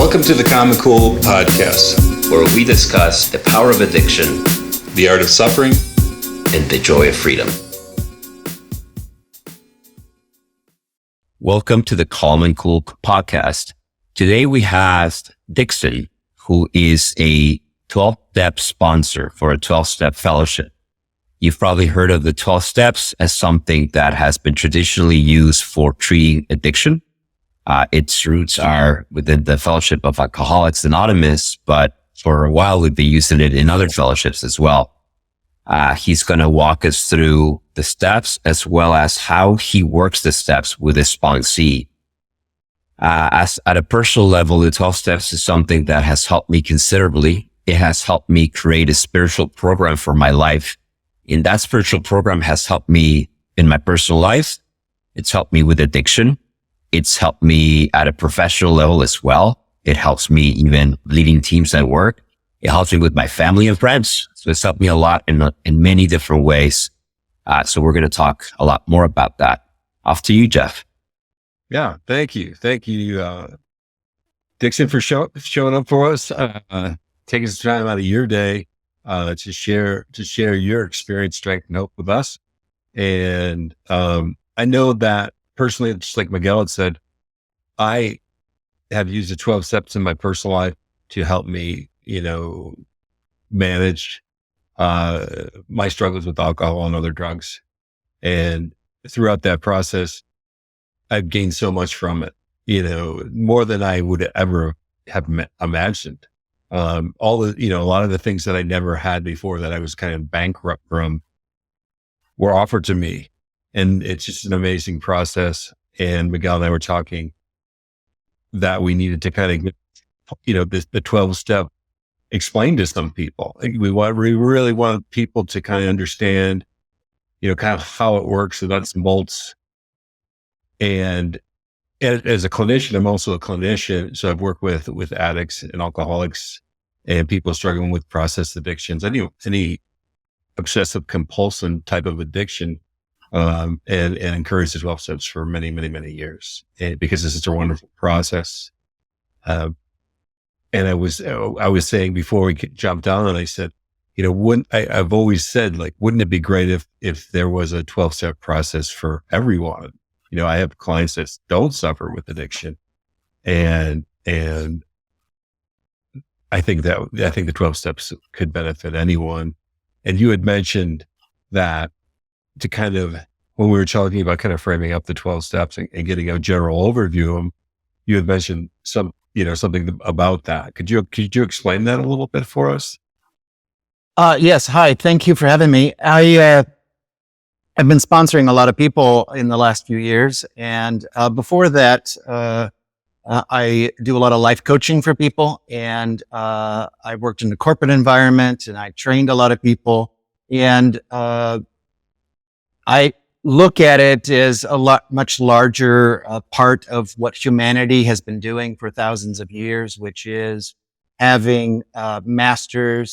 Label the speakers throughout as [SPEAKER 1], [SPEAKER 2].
[SPEAKER 1] Welcome to the Common Cool podcast,
[SPEAKER 2] where we discuss the power of addiction,
[SPEAKER 1] the art of suffering,
[SPEAKER 2] and the joy of freedom. Welcome to the Common Cool podcast. Today we have Dixon, who is a 12-step sponsor for a 12-step fellowship. You've probably heard of the 12 steps as something that has been traditionally used for treating addiction. Its roots are within the Fellowship of Alcoholics Anonymous, but for a while we've been using it in other fellowships as well. He's going to walk us through the steps as well as how he works the steps with his sponsee. As at a personal level, the 12 steps is something that has helped me considerably. It has helped me create a spiritual program for my life. And that spiritual program has helped me in my personal life. It's helped me with addiction. It's helped me at a professional level as well. It helps me even leading teams at work. It helps me with my family and friends. So it's helped me a lot in many different ways. So we're going to talk a lot more about that. Off to you, Jeff.
[SPEAKER 1] Yeah, thank you. Thank you, Dixon, for showing up for us, taking some time out of your day to share your experience, strength, and hope with us. And I know that personally, just like Miguel had said, I have used the 12 steps in my personal life to help me, manage my struggles with alcohol and other drugs. And throughout that process, I've gained so much from it, more than I would ever have imagined. A lot of the things that I never had before that I was kind of bankrupt from were offered to me. And it's just an amazing process. And Miguel and I were talking that we needed to kind of get, the 12 step explained to some people. We really want people to kind of understand, kind of how it works, the nuts and bolts. And as a clinician, I'm also a clinician. So I've worked with addicts and alcoholics and people struggling with process addictions, any obsessive compulsive type of addiction, and encouraged as well steps for many, many, many years, because it's such a wonderful process. And I was saying before we jumped on, and I said, I've always said, wouldn't it be great if there was a 12-step process for everyone? I have clients that don't suffer with addiction, and I think the 12 steps could benefit anyone. And you had mentioned that to kind of, when we were talking about kind of framing up the 12 steps and getting a general overview of them, you had mentioned something about that. Could you explain that a little bit for us?
[SPEAKER 3] Yes. Hi. Thank you for having me. I've been sponsoring a lot of people in the last few years. And before that, I do a lot of life coaching for people. And I worked in the corporate environment and I trained a lot of people. And I look at it as much larger part of what humanity has been doing for thousands of years, which is having master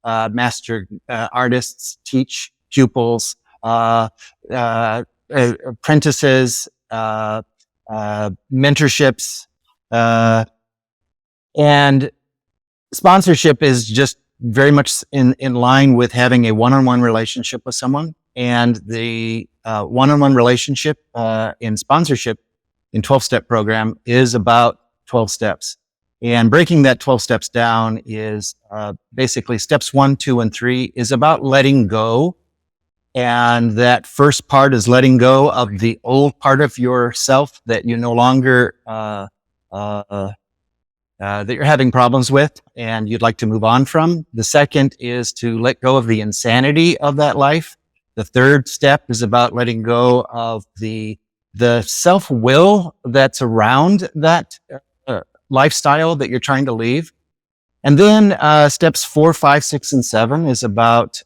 [SPEAKER 3] artists teach pupils, apprentices, mentorships, and sponsorship is just very much in line with having a one-on-one relationship with someone. And the one-on-one relationship in sponsorship in 12-step program is about 12 steps. And breaking that 12 steps down is basically steps 1, 2, and 3 is about letting go. And that first part is letting go of the old part of yourself that you no longer, that you're having problems with and you'd like to move on from. The second is to let go of the insanity of that life. The third step is about letting go of the self-will that's around that lifestyle that you're trying to leave. And then steps 4, 5, 6, and 7 is about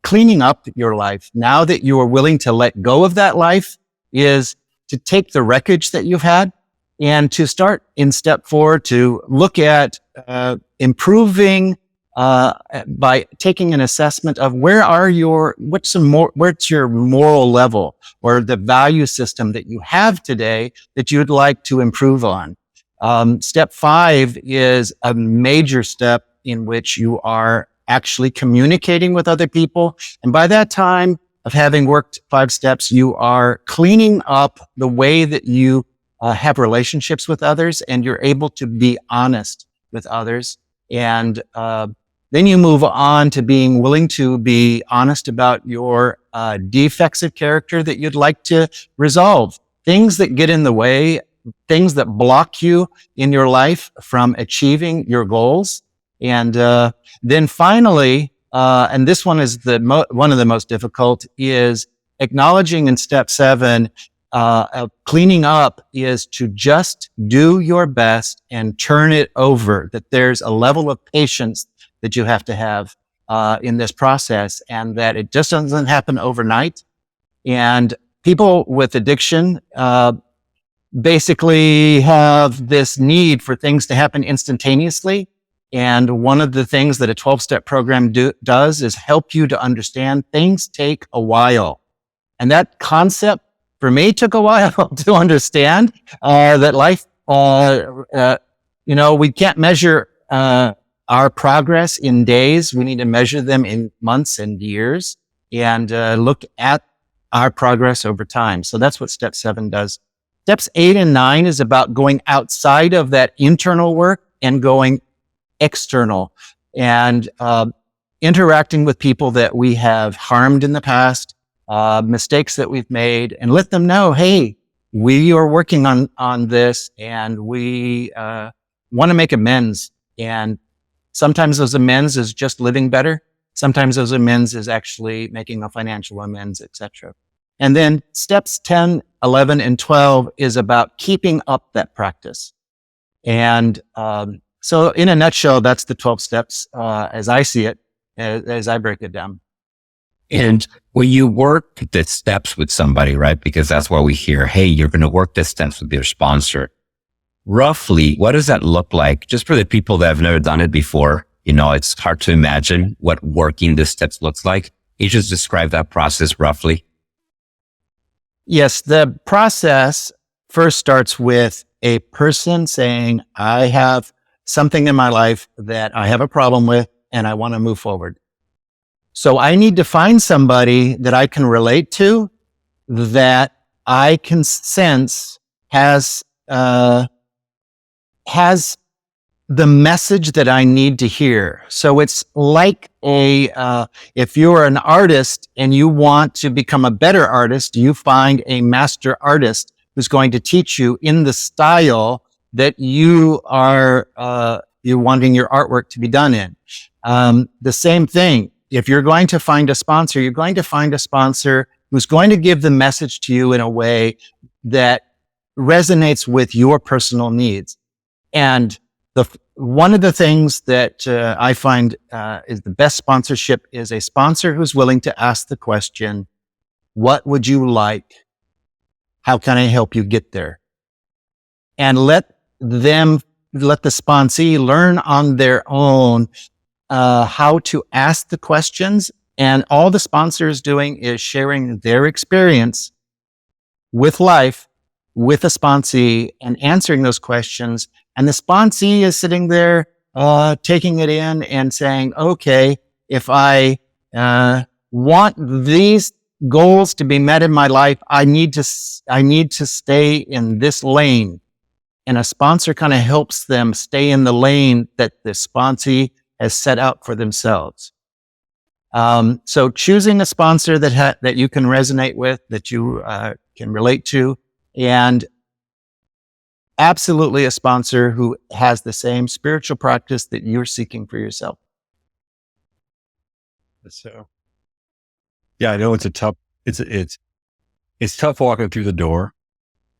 [SPEAKER 3] cleaning up your life. Now that you are willing to let go of that life, is to take the wreckage that you've had and to start in step 4 to look at improving by taking an assessment of what's your moral level or the value system that you have today that you'd like to improve on. Step 5 is a major step in which you are actually communicating with other people. And by that time of having worked 5 steps, you are cleaning up the way that you have relationships with others, and you're able to be honest with others. And then you move on to being willing to be honest about your defects of character that you'd like to resolve, things that get in the way, things that block you in your life from achieving your goals. And then finally, and this one is one of the most difficult, is acknowledging in step 7, cleaning up, is to just do your best and turn it over, that there's a level of patience that you have to have in this process, and that it just doesn't happen overnight. And people with addiction basically have this need for things to happen instantaneously. And one of the things that a 12-step program does is help you to understand things take a while. And that concept for me took a while to understand, that life, we can't measure our progress in days. We need to measure them in months and years, and look at our progress over time. So that's what step 7 does. Steps 8 and 9 is about going outside of that internal work and going external, and interacting with people that we have harmed in the past, mistakes that we've made, and let them know, hey, we are working on this, and we want to make amends. And sometimes those amends is just living better. Sometimes those amends is actually making a financial amends, etc. And then steps 10, 11, and 12 is about keeping up that practice. And so in a nutshell, that's the 12 steps as I see it, as I break it down.
[SPEAKER 2] And when you work the steps with somebody, right? Because that's what we hear. Hey, you're going to work the steps with your sponsor. Roughly, what does that look like? Just for the people that have never done it before, it's hard to imagine what working the steps looks like. You just describe that process roughly.
[SPEAKER 3] Yes, the process first starts with a person saying, I have something in my life that I have a problem with and I want to move forward. So I need to find somebody that I can relate to, that I can sense has the message that I need to hear. So it's like if you're an artist and you want to become a better artist, you find a master artist who's going to teach you in the style that you are, you're wanting your artwork to be done in. The same thing. If you're going to find a sponsor, you're going to find a sponsor who's going to give the message to you in a way that resonates with your personal needs. And one of the things that I find is the best sponsorship is a sponsor who's willing to ask the question, what would you like? How can I help you get there? And let the sponsee learn on their own how to ask the questions. And all the sponsor is doing is sharing their experience with life, with a sponsee, and answering those questions. And the sponsee is sitting there, taking it in and saying, okay, if I want these goals to be met in my life, I need to stay in this lane. And a sponsor kind of helps them stay in the lane that the sponsee has set out for themselves. So choosing a sponsor that you can resonate with, that you can relate to, and absolutely a sponsor who has the same spiritual practice that you're seeking for yourself.
[SPEAKER 1] So, yeah, I know it's tough walking through the door,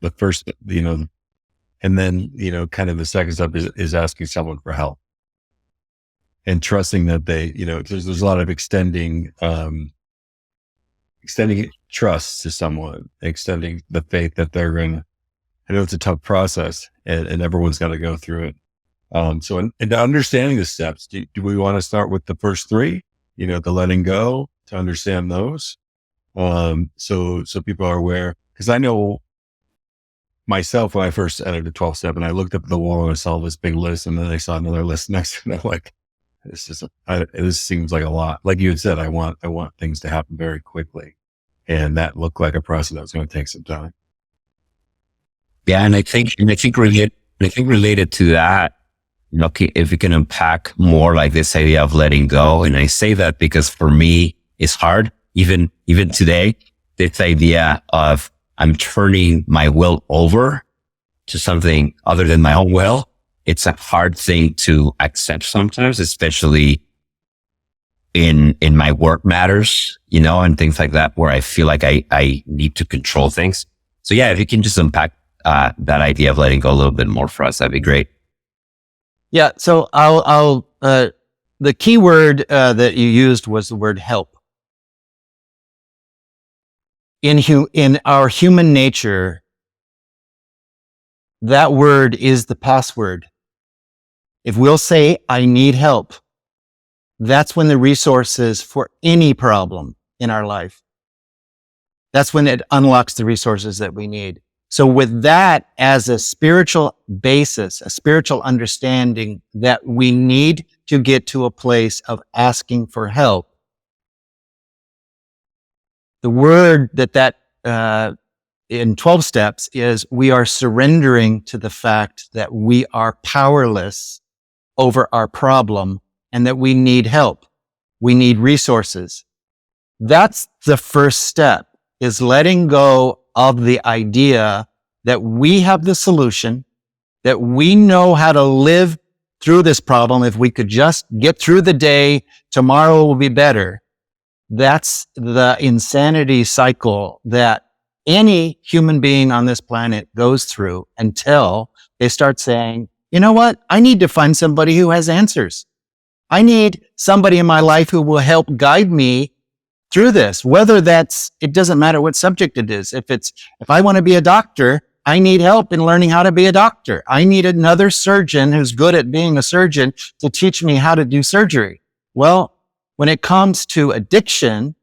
[SPEAKER 1] the first, and then, kind of the second step is asking someone for help and trusting that they, there's a lot of extending trust to someone, extending the faith that they're going. I know it's a tough process, and everyone's got to go through it. So in understanding the steps, do we want to start with the first 3, the letting go, to understand those? So people are aware, because I know myself when I first entered the 12 step and I looked up at the wall and I saw this big list and then I saw another list next to it. And I'm like, this seems like a lot. Like you had said, I want things to happen very quickly. And that looked like a process that was going to take some time.
[SPEAKER 2] Yeah. And I think related to that, if we can unpack more like this idea of letting go. And I say that because for me, it's hard. Even today, this idea of I'm turning my will over to something other than my own will. It's a hard thing to accept sometimes, especially in my work matters, and things like that, where I feel like I need to control things. So yeah, if you can just unpack that idea of letting go a little bit more for us, that'd be great.
[SPEAKER 3] Yeah. So the key word that you used was the word help. In our human nature, that word is the password. If we'll say, I need help, that's when the resources for any problem in our life, that's when it unlocks the resources that we need. So with that as a spiritual basis, a spiritual understanding that we need to get to a place of asking for help, the word that in 12 steps is we are surrendering to the fact that we are powerless over our problem and that we need help. We need resources. That's the first step, is letting go of the idea that we have the solution, that we know how to live through this problem. If we could just get through the day, tomorrow will be better. That's the insanity cycle that any human being on this planet goes through until they start saying, you know what? I need to find somebody who has answers. I need somebody in my life who will help guide me through this, whether it doesn't matter what subject it is. If I want to be a doctor, I need help in learning how to be a doctor. I need another surgeon who's good at being a surgeon to teach me how to do surgery. Well, when it comes to addiction,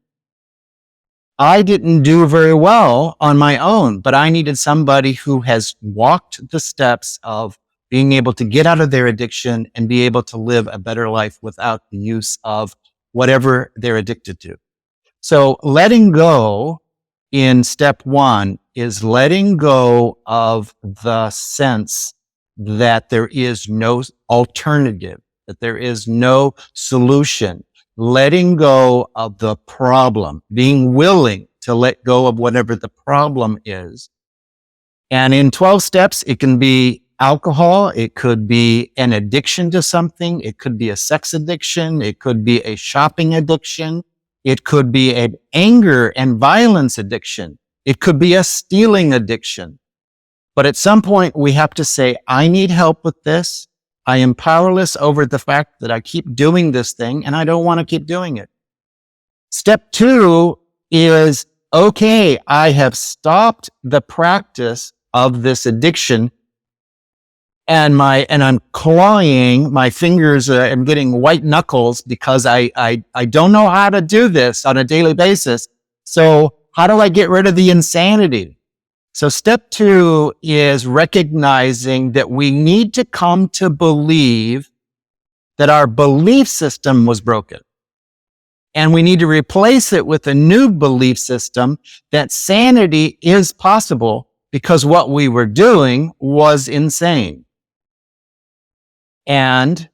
[SPEAKER 3] I didn't do very well on my own, but I needed somebody who has walked the steps of being able to get out of their addiction and be able to live a better life without the use of whatever they're addicted to. So letting go in step one is letting go of the sense that there is no alternative, that there is no solution. Letting go of the problem, being willing to let go of whatever the problem is. And in 12 steps, it can be alcohol. It could be an addiction to something. It could be a sex addiction. It could be a shopping addiction. It could be an anger and violence addiction. It could be a stealing addiction. But at some point, we have to say, I need help with this. I am powerless over the fact that I keep doing this thing and I don't want to keep doing it. Step two is, okay, I have stopped the practice of this addiction and I'm clawing my fingers and getting white knuckles because I don't know how to do this on a daily basis. So how do I get rid of the insanity? So step two is recognizing that we need to come to believe that our belief system was broken. And we need to replace it with a new belief system that sanity is possible because what we were doing was insane. And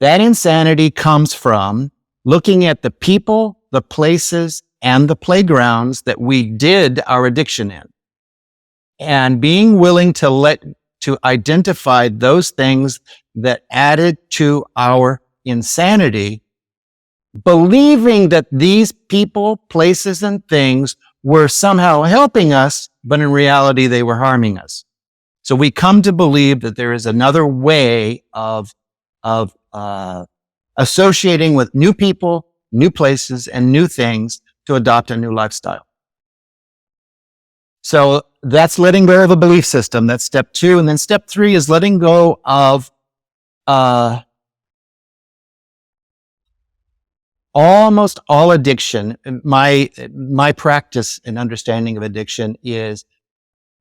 [SPEAKER 3] that insanity comes from looking at the people, the places, and the playgrounds that we did our addiction in. And being willing to identify those things that added to our insanity, believing that these people, places, and things were somehow helping us, but in reality, they were harming us. So we come to believe that there is another way of associating with new people, new places, and new things to adopt a new lifestyle. So that's letting go of a belief system. That's step two. And then step three is letting go of almost all addiction. My practice and understanding of addiction is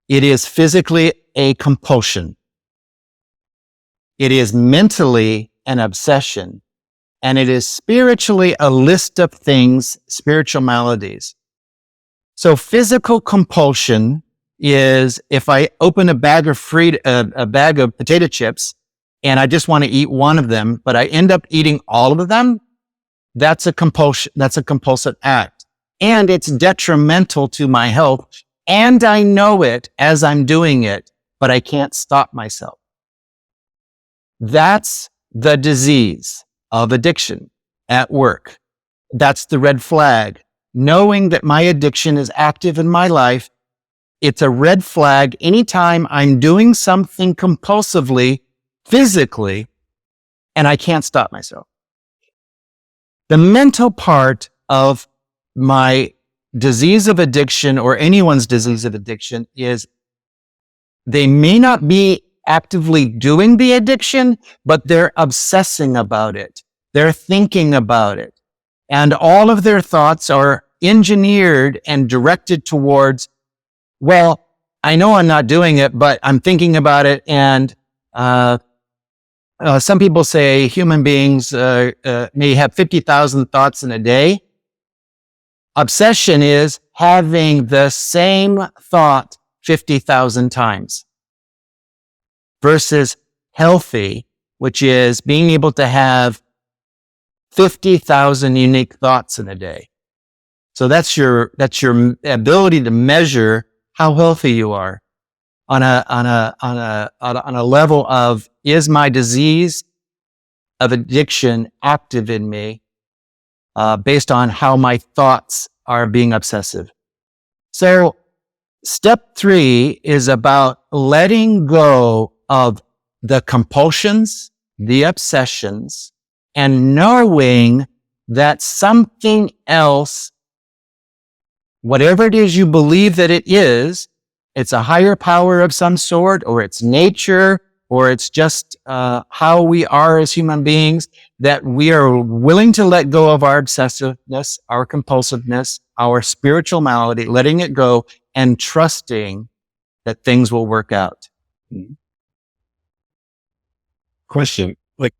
[SPEAKER 3] It is physically a compulsion. It is mentally an obsession. And it is spiritually a list of things, spiritual maladies. So physical compulsion is if I open a bag of potato chips and I just want to eat one of them, but I end up eating all of them, that's a compulsion. That's a compulsive act. And it's detrimental to my health. And I know it as I'm doing it, but I can't stop myself. That's the disease of addiction at work. That's the red flag. Knowing that my addiction is active in my life, it's a red flag anytime I'm doing something compulsively, physically, and I can't stop myself. The mental part of my disease of addiction or anyone's disease of addiction is they may not be actively doing the addiction, but they're obsessing about it. They're thinking about it. And all of their thoughts are engineered and directed towards, well, I know I'm not doing it, but I'm thinking about it. And some people say human beings may have 50,000 thoughts in a day. Obsession is having the same thought 50,000 times versus healthy, which is being able to have 50,000 unique thoughts in a day. So that's your ability to measure how healthy you are on a level of, is my disease of addiction active in me, based on how my thoughts are being obsessive. So step 3 is about letting go of the compulsions, the obsessions, and knowing that something else, whatever it is you believe that it is, it's a higher power of some sort, or it's nature, or it's just how we are as human beings, that we are willing to let go of our obsessiveness, our compulsiveness, our spiritual malady, letting it go and trusting that things will work out.
[SPEAKER 1] Question, like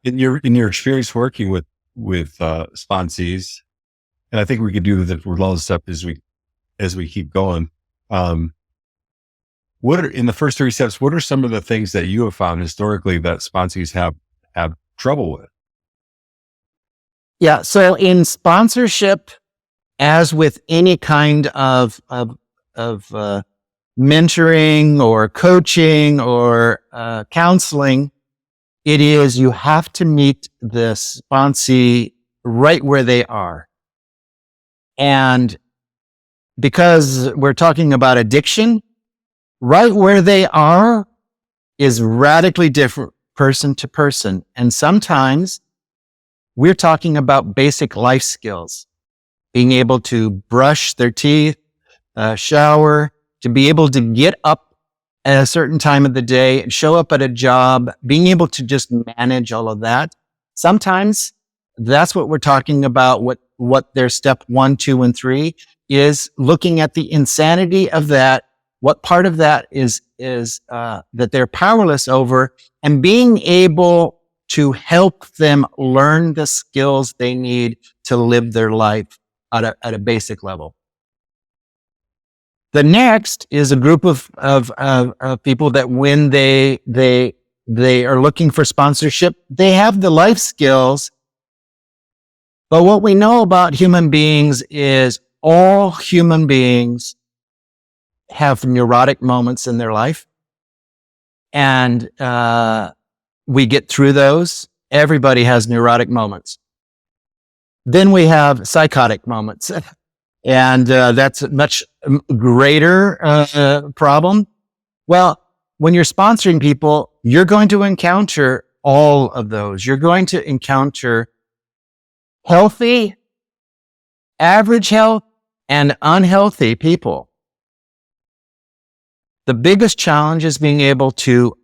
[SPEAKER 1] in your experience working with sponsees, and I think we could do that with all the stuff as we keep going. What are, in the first 3 steps, what are some of the things that you have found historically that sponsees have trouble with?
[SPEAKER 3] Yeah. So in sponsorship, as with any kind of mentoring or coaching or counseling, it is you have to meet the sponsee right where they are. And because we're talking about addiction, right where they are is radically different person to person. And sometimes we're talking about basic life skills, being able to brush their teeth, shower, to be able to get up at a certain time of the day, show up at a job, being able to just manage all of that. Sometimes that's what we're talking about. What their step 1, 2, and 3 is, looking at the insanity of that. What part of that is that they're powerless over, and being able to help them learn the skills they need to live their life at a basic level. The next is a group of people that when they are looking for sponsorship, they have the life skills. But what we know about human beings is all human beings have neurotic moments in their life. And we get through those. Everybody has neurotic moments. Then we have psychotic moments. And that's a much greater problem. Well, when you're sponsoring people, you're going to encounter all of those. You're going to encounter healthy, average health, and unhealthy people. The biggest challenge is being able to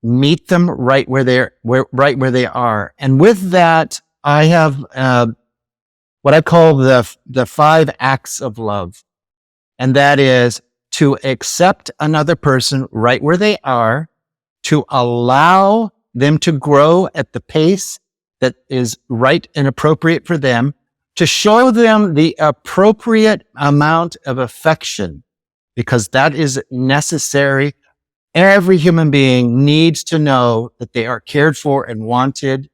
[SPEAKER 3] meet them right where they are. And with that, I have what I call the 5 acts of love. And that is to accept another person right where they are, to allow them to grow at the pace that is right and appropriate for them, to show them the appropriate amount of affection, because that is necessary. Every human being needs to know that they are cared for and wanted,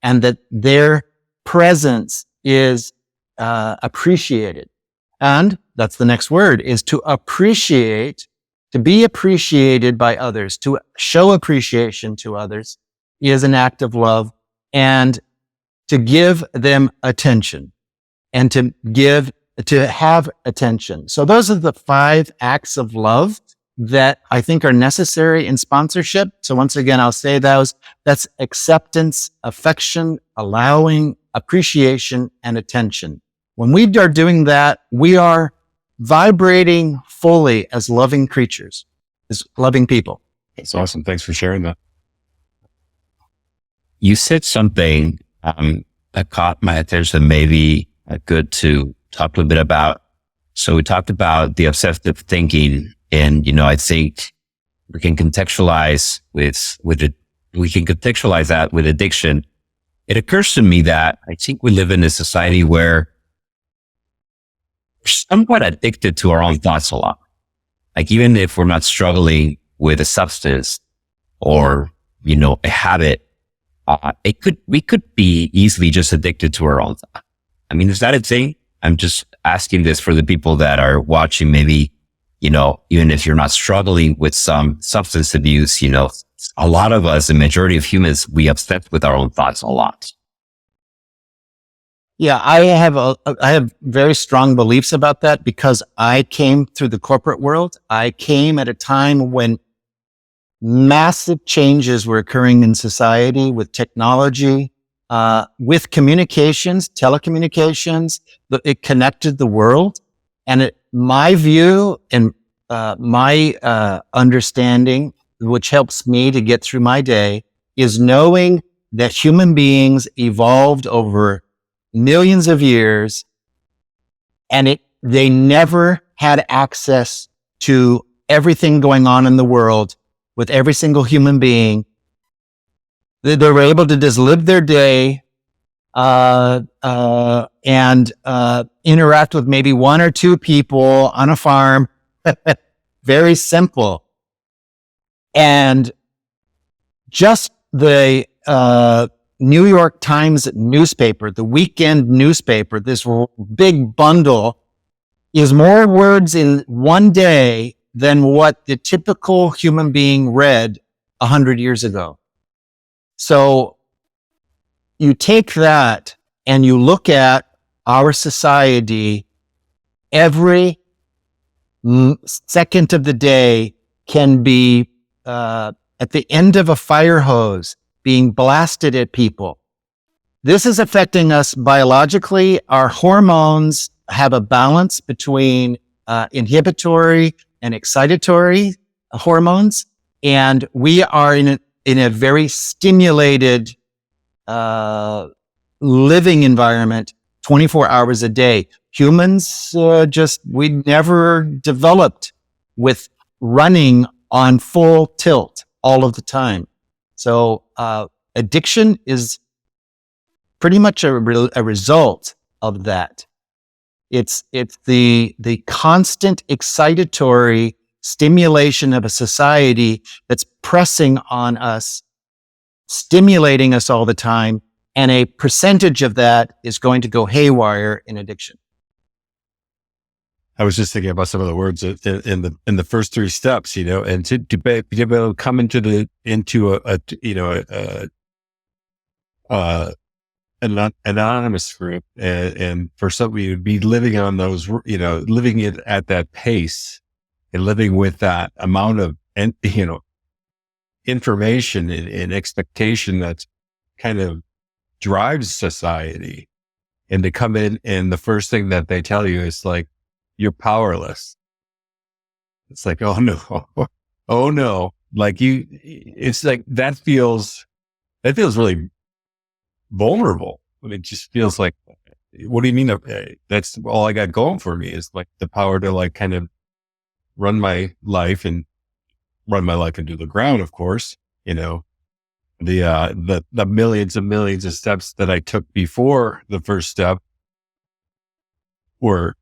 [SPEAKER 3] and that their presence is appreciated. And that's the next word, is to appreciate, to be appreciated by others, to show appreciation to others is an act of love, and to give them attention and to have attention. So those are the 5 acts of love that I think are necessary in sponsorship. So once again, I'll say those. That's acceptance, affection, allowing, appreciation, and attention. When we are doing that, we are vibrating fully as loving creatures, as loving people.
[SPEAKER 1] That's awesome. Thanks for sharing that.
[SPEAKER 2] You said something that caught my attention, maybe good to talk a little bit about. So we talked about the obsessive thinking, and, I think we can contextualize that with addiction. It occurs to me that I think we live in a society where we're somewhat addicted to our own thoughts a lot. Like, even if we're not struggling with a substance or, a habit, we could be easily just addicted to our own thought. I mean, is that a thing? I'm just asking this for the people that are watching. Maybe, even if you're not struggling with some substance abuse, a lot of us, the majority of humans, we obsess with our own thoughts a lot.
[SPEAKER 3] Yeah, I have very strong beliefs about that, because I came through the corporate world. I came at a time when massive changes were occurring in society with technology, with communications, telecommunications. It connected the world. And my view and my understanding, which helps me to get through my day, is knowing that human beings evolved over millions of years, and they never had access to everything going on in the world with every single human being. They were able to just live their day and interact with maybe 1 or 2 people on a farm. Very simple. And just the New York Times newspaper, the weekend newspaper, this big bundle, is more words in one day than what the typical human being read 100 years ago. So you take that and you look at our society. Every second of the day can be at the end of a fire hose, being blasted at people. This is affecting us biologically. Our hormones have a balance between inhibitory and excitatory hormones, and we are in a very stimulated living environment 24 hours a day. Humans we never developed with running on full tilt all of the time. So addiction is pretty much a result of that. It's the constant excitatory stimulation of a society that's pressing on us, stimulating us all the time, and a percentage of that is going to go haywire in addiction.
[SPEAKER 1] I was just thinking about some of the words in the first 3 steps, and to be able to come into an anonymous group, and for somebody to be living on those, living it at that pace and living with that amount of, information and expectation that kind of drives society, and to come in and the first thing that they tell you is like, you're powerless. It's like, oh no. It's like, that feels really vulnerable. I mean, it just feels like, what do you mean? That's all I got going for me is like the power to like kind of run my life and into the ground, of course. The millions and millions of steps that I took before the first step were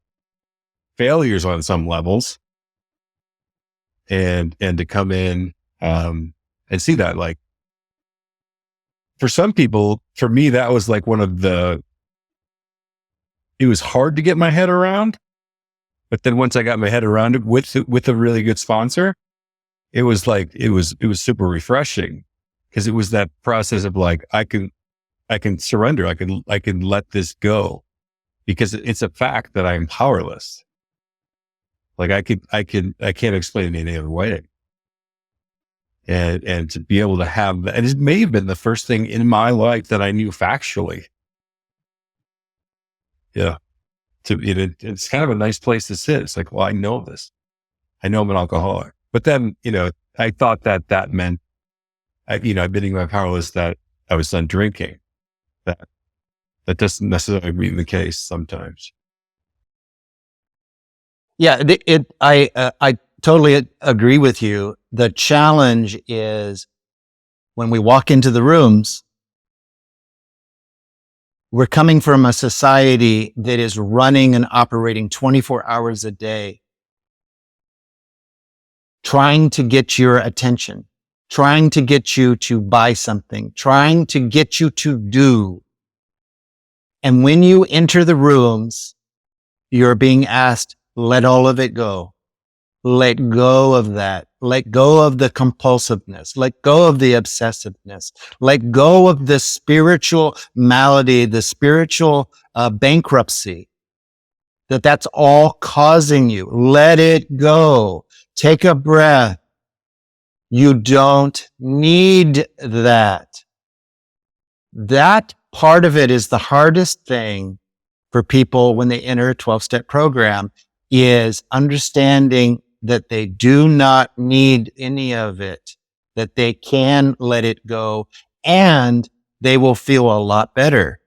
[SPEAKER 1] failures on some levels. And to come in, and see that, like, for some people, for me, that was like it was hard to get my head around. But then once I got my head around it with a really good sponsor, it was super refreshing, because it was that process of like, I can surrender. I can let this go, because it's a fact that I'm powerless. Like I can't explain it any other way. And to be able to have that, and it may have been the first thing in my life that I knew factually. Yeah. It's kind of a nice place to sit. It's like, well, I know this. I know I'm an alcoholic. But then, I thought that meant, admitting my powerless, that I was done drinking. That doesn't necessarily mean the case sometimes.
[SPEAKER 3] Yeah, I totally agree with you. The challenge is when we walk into the rooms, we're coming from a society that is running and operating 24 hours a day, trying to get your attention, trying to get you to buy something, trying to get you to do. And when you enter the rooms, you're being asked, let all of it go. Let go of that. Let go of the compulsiveness. Let go of the obsessiveness. Let go of the spiritual malady, the spiritual bankruptcy. That's all causing you. Let it go. Take a breath. You don't need that. That part of it is the hardest thing for people when they enter a 12-step program, is understanding that they do not need any of it, that they can let it go, and they will feel a lot better.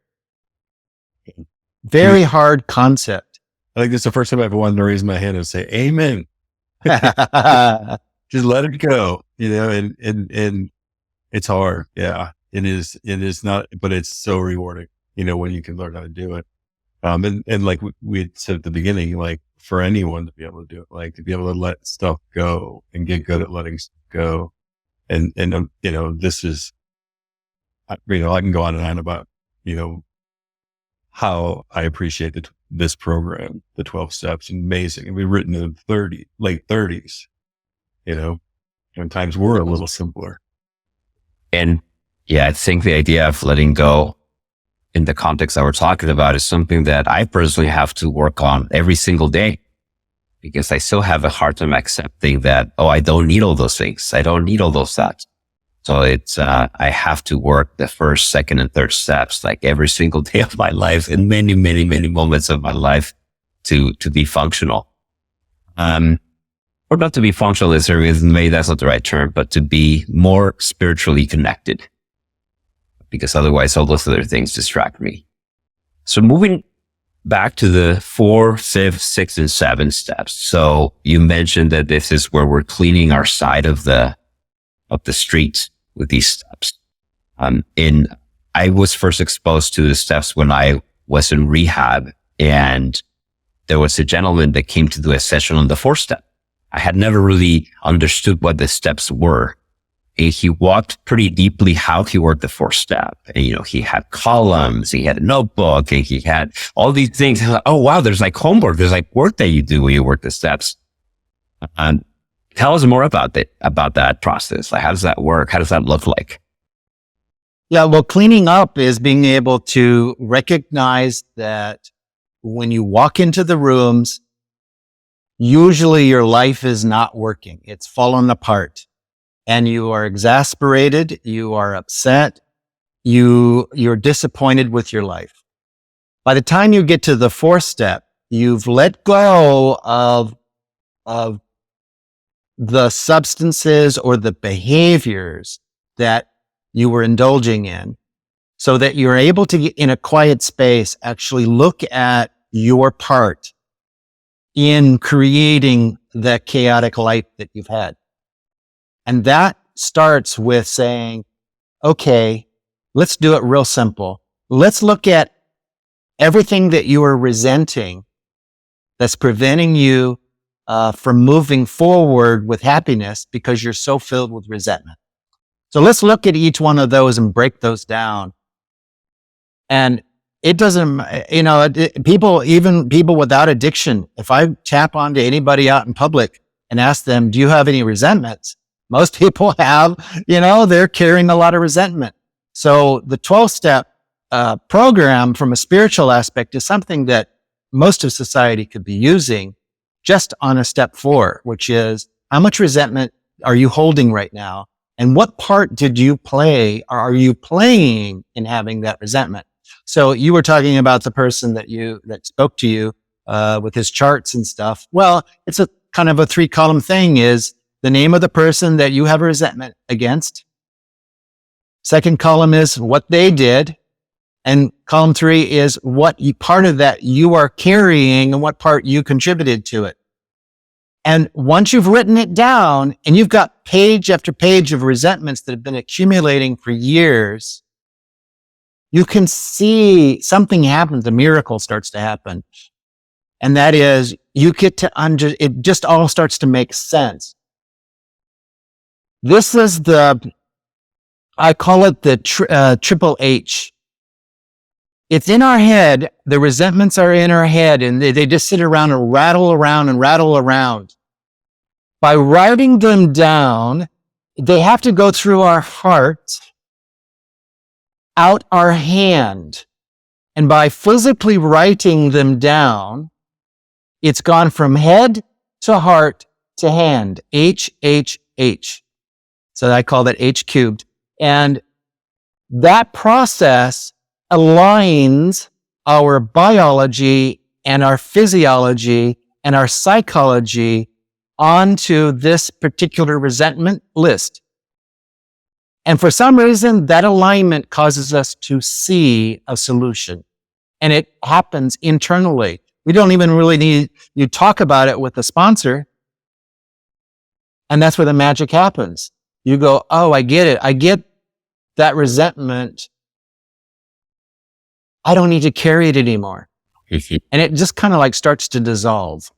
[SPEAKER 3] Very hard concept.
[SPEAKER 1] I think this is the first time I've wanted to raise my hand and say, amen. Just let it go, and it's hard. Yeah, it is not, but it's so rewarding, when you can learn how to do it. And like we had said at the beginning, like, for anyone to be able to do it, like to be able to let stuff go and get good at letting stuff go. And this is, I can go on and on about, how I appreciate this program, the 12 steps, amazing. And we've written in late 30s, when times were a little simpler.
[SPEAKER 2] And yeah, I think the idea of letting go in the context that we're talking about is something that I personally have to work on every single day, because I still have a hard time accepting that, I don't need all those things. I don't need all those steps. So it's, I have to work the first, second, and third steps, like every single day of my life, and many, many, many moments of my life to be functional. Or not to be functional necessarily, maybe that's not the right term, but to be more spiritually connected, because otherwise all those other things distract me. So moving back to the 4, 5, 6, and 7 steps. So you mentioned that this is where we're cleaning our side of the street with these steps. And I was first exposed to the steps when I was in rehab, and there was a gentleman that came to do a session on the 4th step. I had never really understood what the steps were. And he walked pretty deeply how he worked the 4th step. And, he had columns, he had a notebook, and he had all these things. I was like, oh, wow, there's like homework. There's like work that you do when you work the steps. Tell us more about that process. Like, how does that work? How does that look like?
[SPEAKER 3] Yeah, well, cleaning up is being able to recognize that when you walk into the rooms, usually your life is not working. It's fallen apart. And you are exasperated, you are upset, you're disappointed with your life. By the time you get to the 4th step, you've let go of the substances or the behaviors that you were indulging in, so that you're able to get in a quiet space, actually look at your part in creating the chaotic life that you've had. And that starts with saying, okay, let's do it real simple. Let's look at everything that you are resenting that's preventing you from moving forward with happiness because you're so filled with resentment. So let's look at each one of those and break those down. And it doesn't, even people without addiction, if I tap onto anybody out in public and ask them, do you have any resentments? Most people have, they're carrying a lot of resentment. So the 12-step program from a spiritual aspect is something that most of society could be using just on a step 4, which is how much resentment are you holding right now? And what part did you play or are you playing in having that resentment? So you were talking about the person that spoke to you with his charts and stuff. Well, it's a kind of a 3-column thing is the name of the person that you have a resentment against. Second column is what they did. And column 3 is what part of that you are carrying and what part you contributed to it. And once you've written it down and you've got page after page of resentments that have been accumulating for years, you can see something happens, a miracle starts to happen. And that is you get to it just all starts to make sense. This is I call it the triple H. It's in our head. The resentments are in our head and they just sit around and rattle around and rattle around. By writing them down, they have to go through our heart, out our hand. And by physically writing them down, it's gone from head to heart to hand. H, H, H. So I call that H cubed. And that process aligns our biology and our physiology and our psychology onto this particular resentment list. And for some reason, that alignment causes us to see a solution. And it happens internally. We don't even really need you talk about it with the sponsor. And that's where the magic happens. You go, oh, I get it. I get that resentment. I don't need to carry it anymore. And it just kind of like starts to dissolve.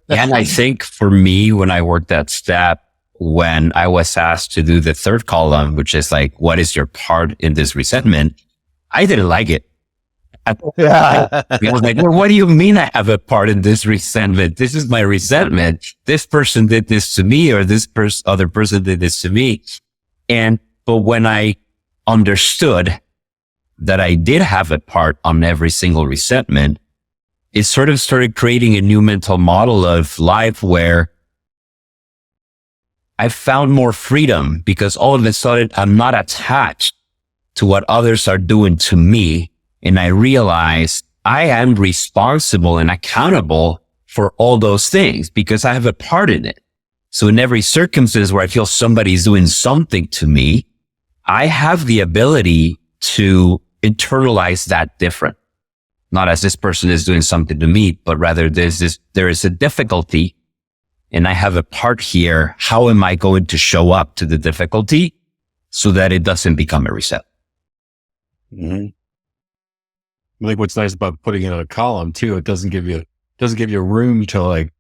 [SPEAKER 2] Yeah, and I think for me, when I worked that step, when I was asked to do the 3rd column, which is like, what is your part in this resentment? I didn't like it. I was like, well, what do you mean I have a part in this resentment? This is my resentment. This person did this to me or this other person did this to me. But when I understood that I did have a part on every single resentment, it sort of started creating a new mental model of life where I found more freedom because all of a sudden I'm not attached to what others are doing to me. And I realized I am responsible and accountable for all those things because I have a part in it. So in every circumstance where I feel somebody's doing something to me, I have the ability to internalize that different. Not as this person is doing something to me, but rather there is a difficulty and I have a part here. How am I going to show up to the difficulty so that it doesn't become a reset?
[SPEAKER 1] Mm-hmm. I think what's nice about putting it in a column too, it doesn't give you room to like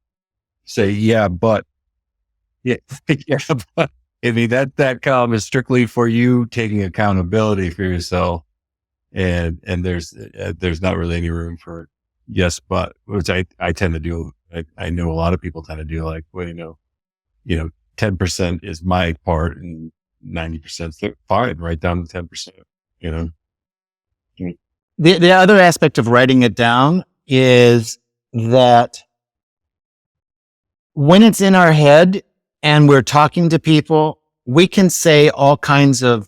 [SPEAKER 1] say, yeah, but I mean, that column is strictly for you taking accountability for yourself. And there's not really any room for yes, but, which I tend to do. I know a lot of people tend to do like, well, 10% is my part and 90% fine, right down to 10%,
[SPEAKER 3] The other aspect of writing it down is that when it's in our head and we're talking to people, we can say all kinds of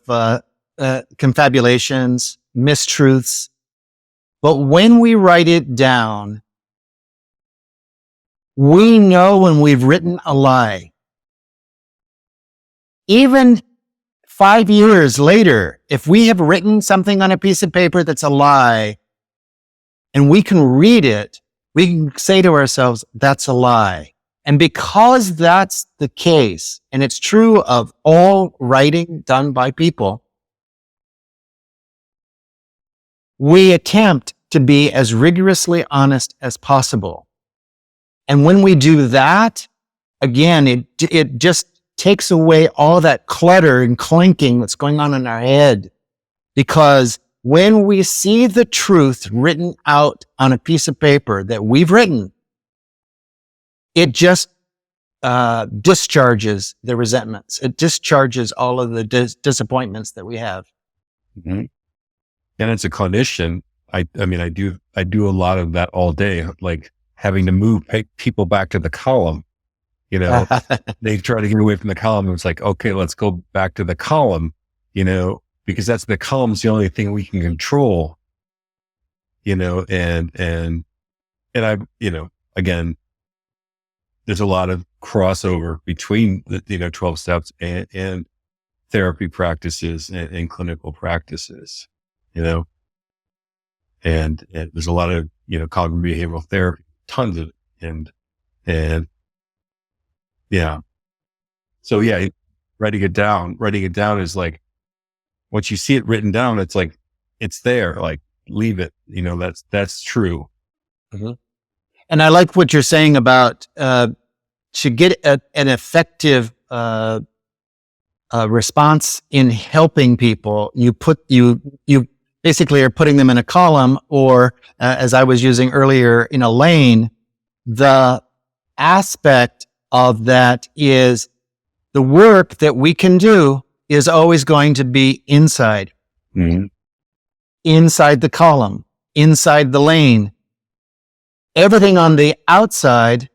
[SPEAKER 3] confabulations, mistruths. But when we write it down, we know when we've written a lie. Even 5 years later, if we have written something on a piece of paper that's a lie and we can read it, we can say to ourselves, that's a lie. And because that's the case, and it's true of all writing done by people, we attempt to be as rigorously honest as possible. And when we do that, again, it just takes away all that clutter and clinking that's going on in our head. Because when we see the truth written out on a piece of paper that we've written, it just discharges the resentments. It discharges all of the disappointments that we have.
[SPEAKER 1] Mm-hmm. And as a clinician, I do a lot of that all day, like having to move people back to the column. You know, they try to get away from the column. And it's like, okay, let's go back to the column, you know, because that's the column's the only thing we can control, you know, and I, you know, again, there's a lot of crossover between the, you know, 12 steps and therapy practices and clinical practices, you know, and there's a lot of, you know, cognitive behavioral therapy, tons of it. And yeah. So yeah, writing it down is like, once you see it written down, it's like, it's there, like leave it, you know, that's true.
[SPEAKER 3] Mm-hmm. And I like what you're saying about, to get an effective, response in helping people, you basically are putting them in a column or, as I was using earlier, in a lane. The aspect of that is the work that we can do is always going to be inside,
[SPEAKER 2] Mm-hmm.
[SPEAKER 3] inside the column, inside the lane. Everything on the outside,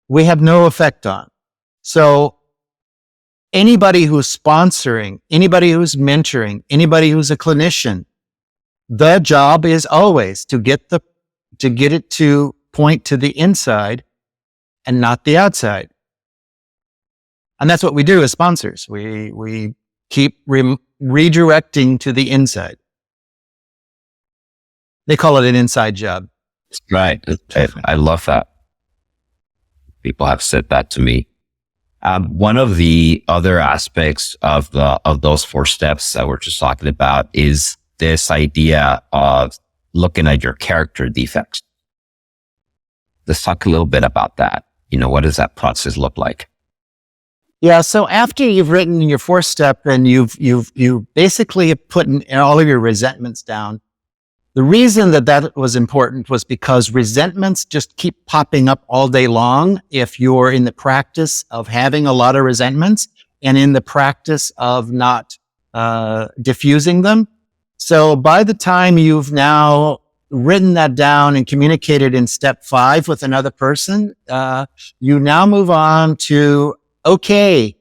[SPEAKER 3] we have no effect on. So anybody who's sponsoring, anybody who's mentoring, anybody who's a clinician, the job is always to get it to point to the inside and not the outside. And that's what we do as sponsors. We keep redirecting to the inside. They call it an inside job.
[SPEAKER 2] Right. I love that. People have said that to me. One of the other aspects of those 4 steps that we're just talking about is this idea of looking at your character defects. Let's talk a little bit about that. You know, what does that process look like?
[SPEAKER 3] Yeah. So after you've written your 4th step and you basically put all of your resentments down, the reason that was important was because resentments just keep popping up all day long if you're in the practice of having a lot of resentments and in the practice of not diffusing them. So by the time you've now written that down and communicated in step 5 with another person, you now move on to, okay,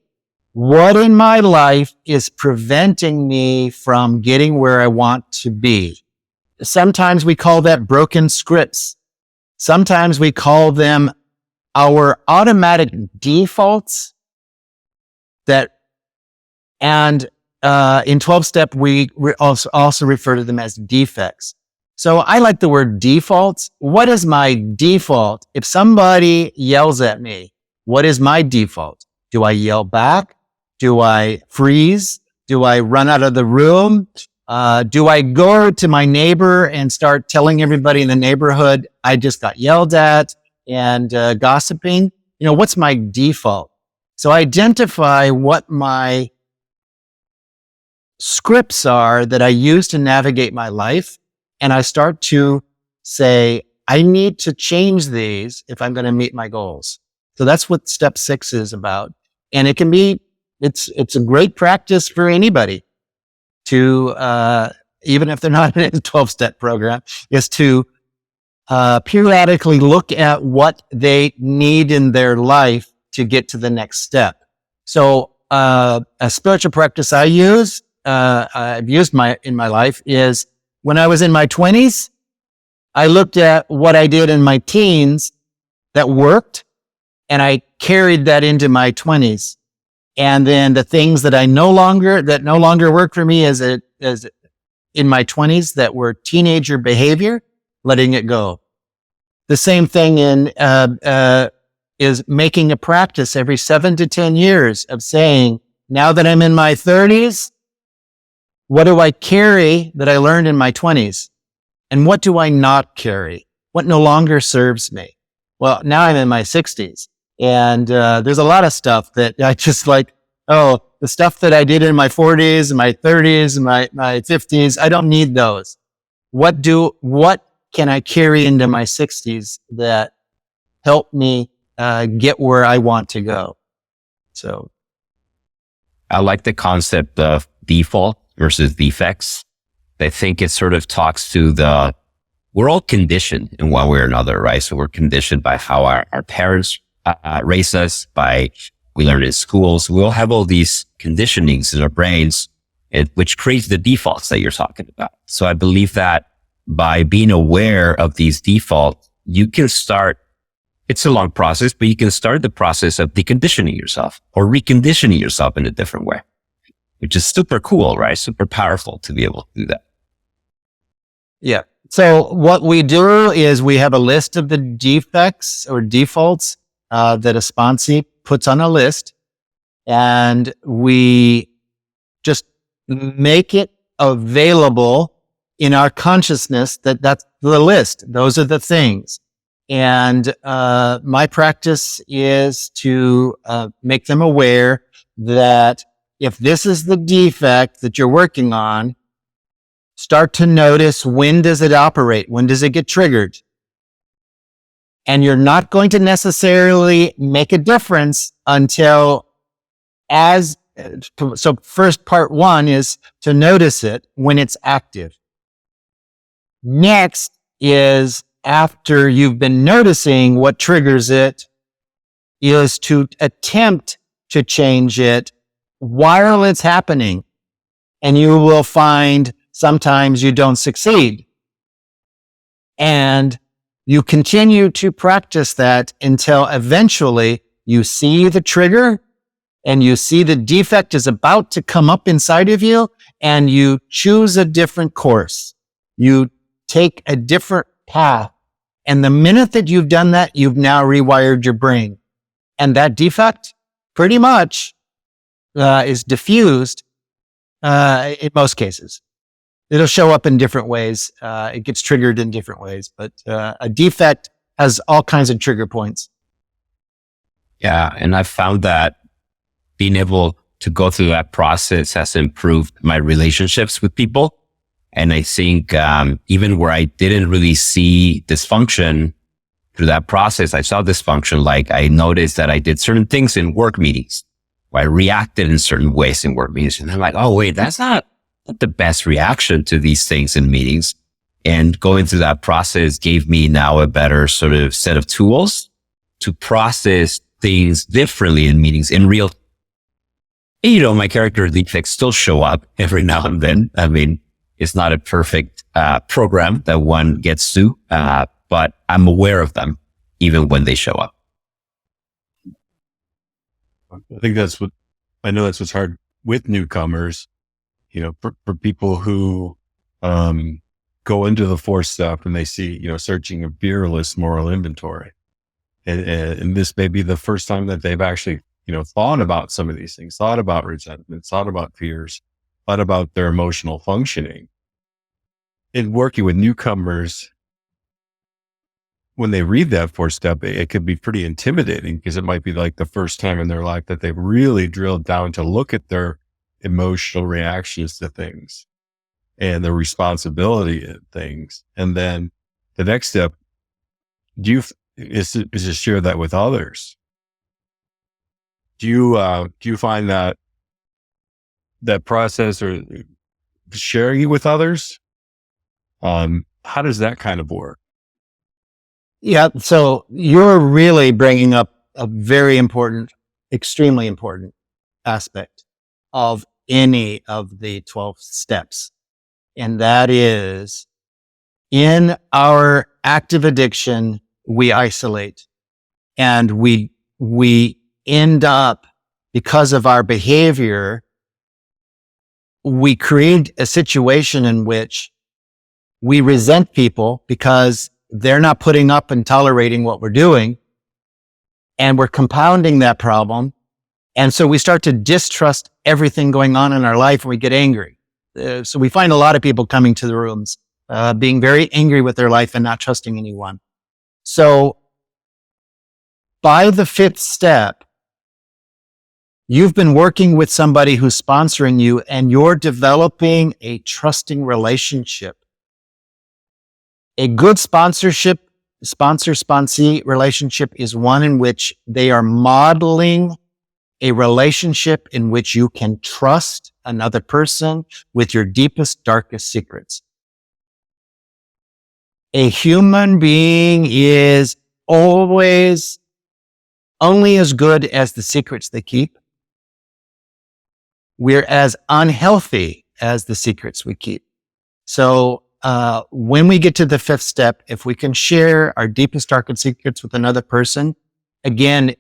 [SPEAKER 3] what in my life is preventing me from getting where I want to be? Sometimes we call that broken scripts. Sometimes we call them our automatic defaults and in 12 step, we also refer to them as defects. So I like the word defaults. What is my default? If somebody yells at me, what is my default? Do I yell back? Do I freeze? Do I run out of the room? Do I go to my neighbor and start telling everybody in the neighborhood I just got yelled at and gossiping? You know, what's my default? So identify what my scripts are that I use to navigate my life. And I start to say, I need to change these if I'm going to meet my goals. So that's what step 6 is about. And it can be, it's a great practice for anybody to, even if they're not in a 12-step program, is to periodically look at what they need in their life to get to the next step. So a spiritual practice I've used in my life is when I was in my 20s, I looked at what I did in my teens that worked, and I carried that into my 20s. And then the things that no longer work for me as in my 20s that were teenager behavior, letting it go. The same thing in is making a practice every 7 to 10 years of saying, now that I'm in my 30s, what do I carry that I learned in my 20s? And what do I not carry? What no longer serves me? Well, now I'm in my 60s, and there's a lot of stuff that I just like, oh, the stuff that I did in my 40s and my 30s and my 50s, I don't need those. What can I carry into my 60s that help me get where I want to go? So
[SPEAKER 2] I like the concept of default versus defects. I think it sort of talks to we're all conditioned in one way or another, right? So we're conditioned by how our parents raise us, we learn in schools. We all have all these conditionings in our brains, which creates the defaults that you're talking about. So I believe that by being aware of these defaults, you can start, it's a long process, but you can start the process of deconditioning yourself or reconditioning yourself in a different way, which is super cool, right? Super powerful to be able to do that.
[SPEAKER 3] Yeah. So what we do is we have a list of the defects or defaults that a sponsee puts on a list, and we just make it available in our consciousness that's the list. Those are the things. And my practice is to make them aware that if this is the defect that you're working on, start to notice, when does it operate? When does it get triggered? And you're not going to necessarily make a difference until so first part one is to notice it when it's active. Next is, after you've been noticing what triggers it, is to attempt to change it while it's happening. And you will find sometimes you don't succeed. And you continue to practice that until eventually you see the trigger and you see the defect is about to come up inside of you, and you choose a different course. You take a different path. And the minute that you've done that, you've now rewired your brain. And that defect pretty much is diffused in most cases. It'll show up in different ways. It gets triggered in different ways, but a defect has all kinds of trigger points.
[SPEAKER 2] Yeah. And I found that being able to go through that process has improved my relationships with people. And I think even where I didn't really see dysfunction through that process, I saw dysfunction. Like I noticed that I did certain things in work meetings, where I reacted in certain ways in work meetings. And I'm like, oh, wait, that's not the best reaction to these things in meetings. And going through that process gave me now a better sort of set of tools to process things differently in meetings in real. You know, my character defects still show up every now and then. I mean, it's not a perfect program that one gets to, but I'm aware of them even when they show up.
[SPEAKER 1] I think that's what's hard with newcomers, you know, for people who go into the 4-step and they see, you know, searching a fearless moral inventory. And this may be the first time that they've actually, you know, thought about some of these things, thought about resentment, thought about fears, thought about their emotional functioning. In working with newcomers, when they read that 4-step, it could be pretty intimidating, because it might be like the first time in their life that they've really drilled down to look at their emotional reactions to things and the responsibility of things. And then the next step, is to share that with others. Do you find that process or sharing it with others? How does that kind of work?
[SPEAKER 3] Yeah. So you're really bringing up a very important, extremely important aspect of any of the 12 steps. And that is, in our active addiction, we isolate, and we end up, because of our behavior, we create a situation in which we resent people because they're not putting up and tolerating what we're doing. and we're compounding that problem. And so we start to distrust everything going on in our life, and we get angry. So we find a lot of people coming to the rooms, being very angry with their life and not trusting anyone. So by the fifth step, you've been working with somebody who's sponsoring you, and you're developing a trusting relationship. A good sponsor-sponsee relationship is one in which they are modeling a relationship in which you can trust another person with your deepest, darkest secrets. A human being is always only as good as the secrets they keep. We're as unhealthy as the secrets we keep. So when we get to the fifth step, if we can share our deepest, darkest secrets with another person, again,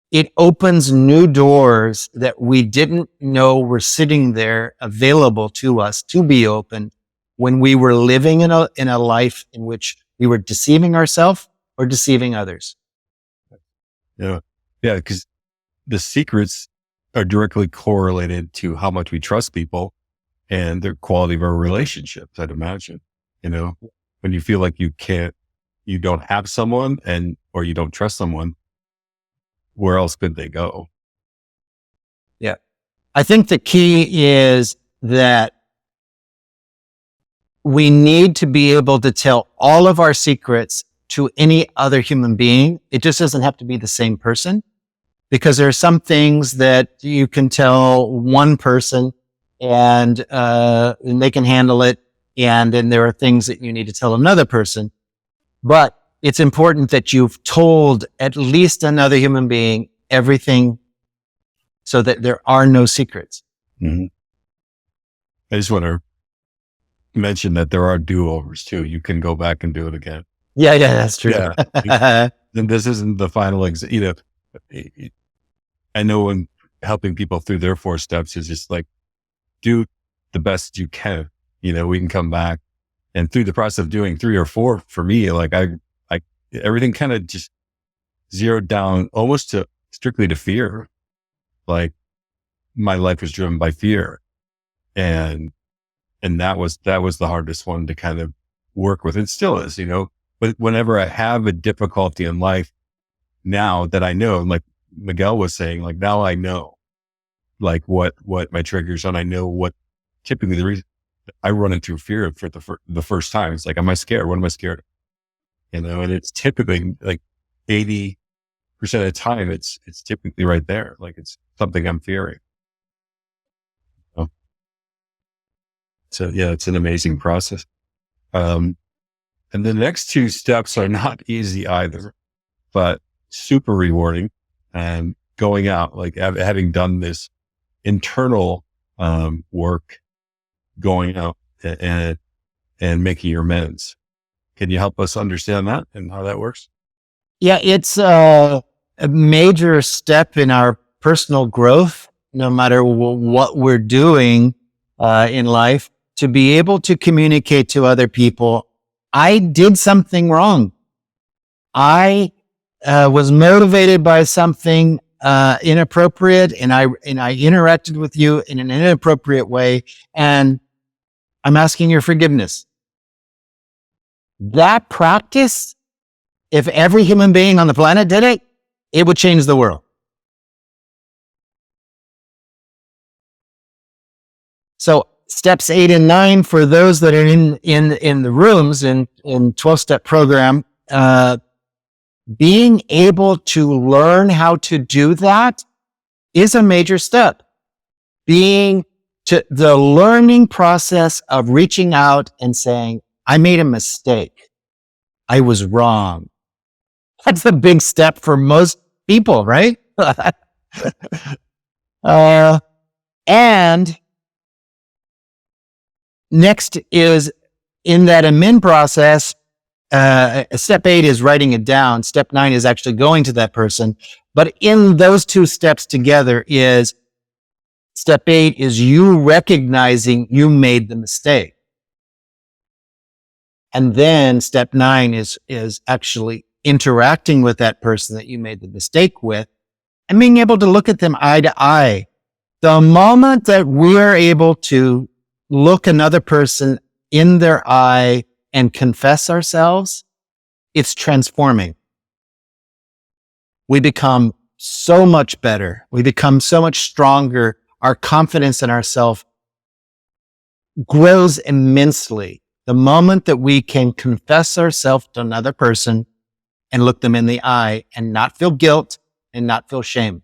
[SPEAKER 3] it opens new doors that we didn't know were sitting there available to us to be opened when we were living in a life in which we were deceiving ourselves or deceiving others.
[SPEAKER 1] Yeah. Yeah. Because the secrets are directly correlated to how much we trust people and the quality of our relationships, I'd imagine. When you feel like you don't have someone or you don't trust someone, where else could they go?
[SPEAKER 3] Yeah. I think the key is that we need to be able to tell all of our secrets to any other human being. It just doesn't have to be the same person, because there are some things that you can tell one person and they can handle it. And then there are things that you need to tell another person. But it's important that you've told at least another human being everything so that there are no secrets.
[SPEAKER 1] Mm-hmm. I just want to mention that there are do-overs too. You can go back and do it again.
[SPEAKER 3] Yeah, that's true.
[SPEAKER 1] Yeah. And this isn't the final I know when helping people through their 4 steps is just like, do the best you can. We can come back, and through the process of doing 3 or 4, for me, like I everything kind of just zeroed down almost to strictly to fear. Like my life was driven by fear, and that was the hardest one to kind of work with. It still is, but whenever I have a difficulty in life, now that I know, like Miguel was saying, like now I know like what my triggers are, and I know what typically the reason I run into fear for the first time. It's like, am I scared? What am I scared of? And it's typically like 80% of the time, it's typically right there. Like it's something I'm fearing. So yeah, it's an amazing process. And the next 2 steps are not easy either, but super rewarding. And going out, like having done this internal work, going out and making your amends. Can you help us understand that and how that works?
[SPEAKER 3] Yeah, it's a major step in our personal growth, no matter what we're doing in life, to be able to communicate to other people, I did something wrong. I was motivated by something inappropriate, and I interacted with you in an inappropriate way, and I'm asking your forgiveness. That practice, if every human being on the planet did it, it would change the world. So steps 8 and 9, for those that are in the rooms in 12-step program, being able to learn how to do that is a major step. The learning process of reaching out and saying, I made a mistake. I was wrong. That's a big step for most people, right? And next is in that amend process, step 8 is writing it down. Step 9 is actually going to that person. But in those 2 steps together is step 8 is you recognizing you made the mistake. And then step 9 is actually interacting with that person that you made the mistake with and being able to look at them eye to eye. The moment that we're able to look another person in their eye and confess ourselves, it's transforming. We become so much better. We become so much stronger. Our confidence in ourselves grows immensely the moment that we can confess ourselves to another person and look them in the eye and not feel guilt and not feel shame.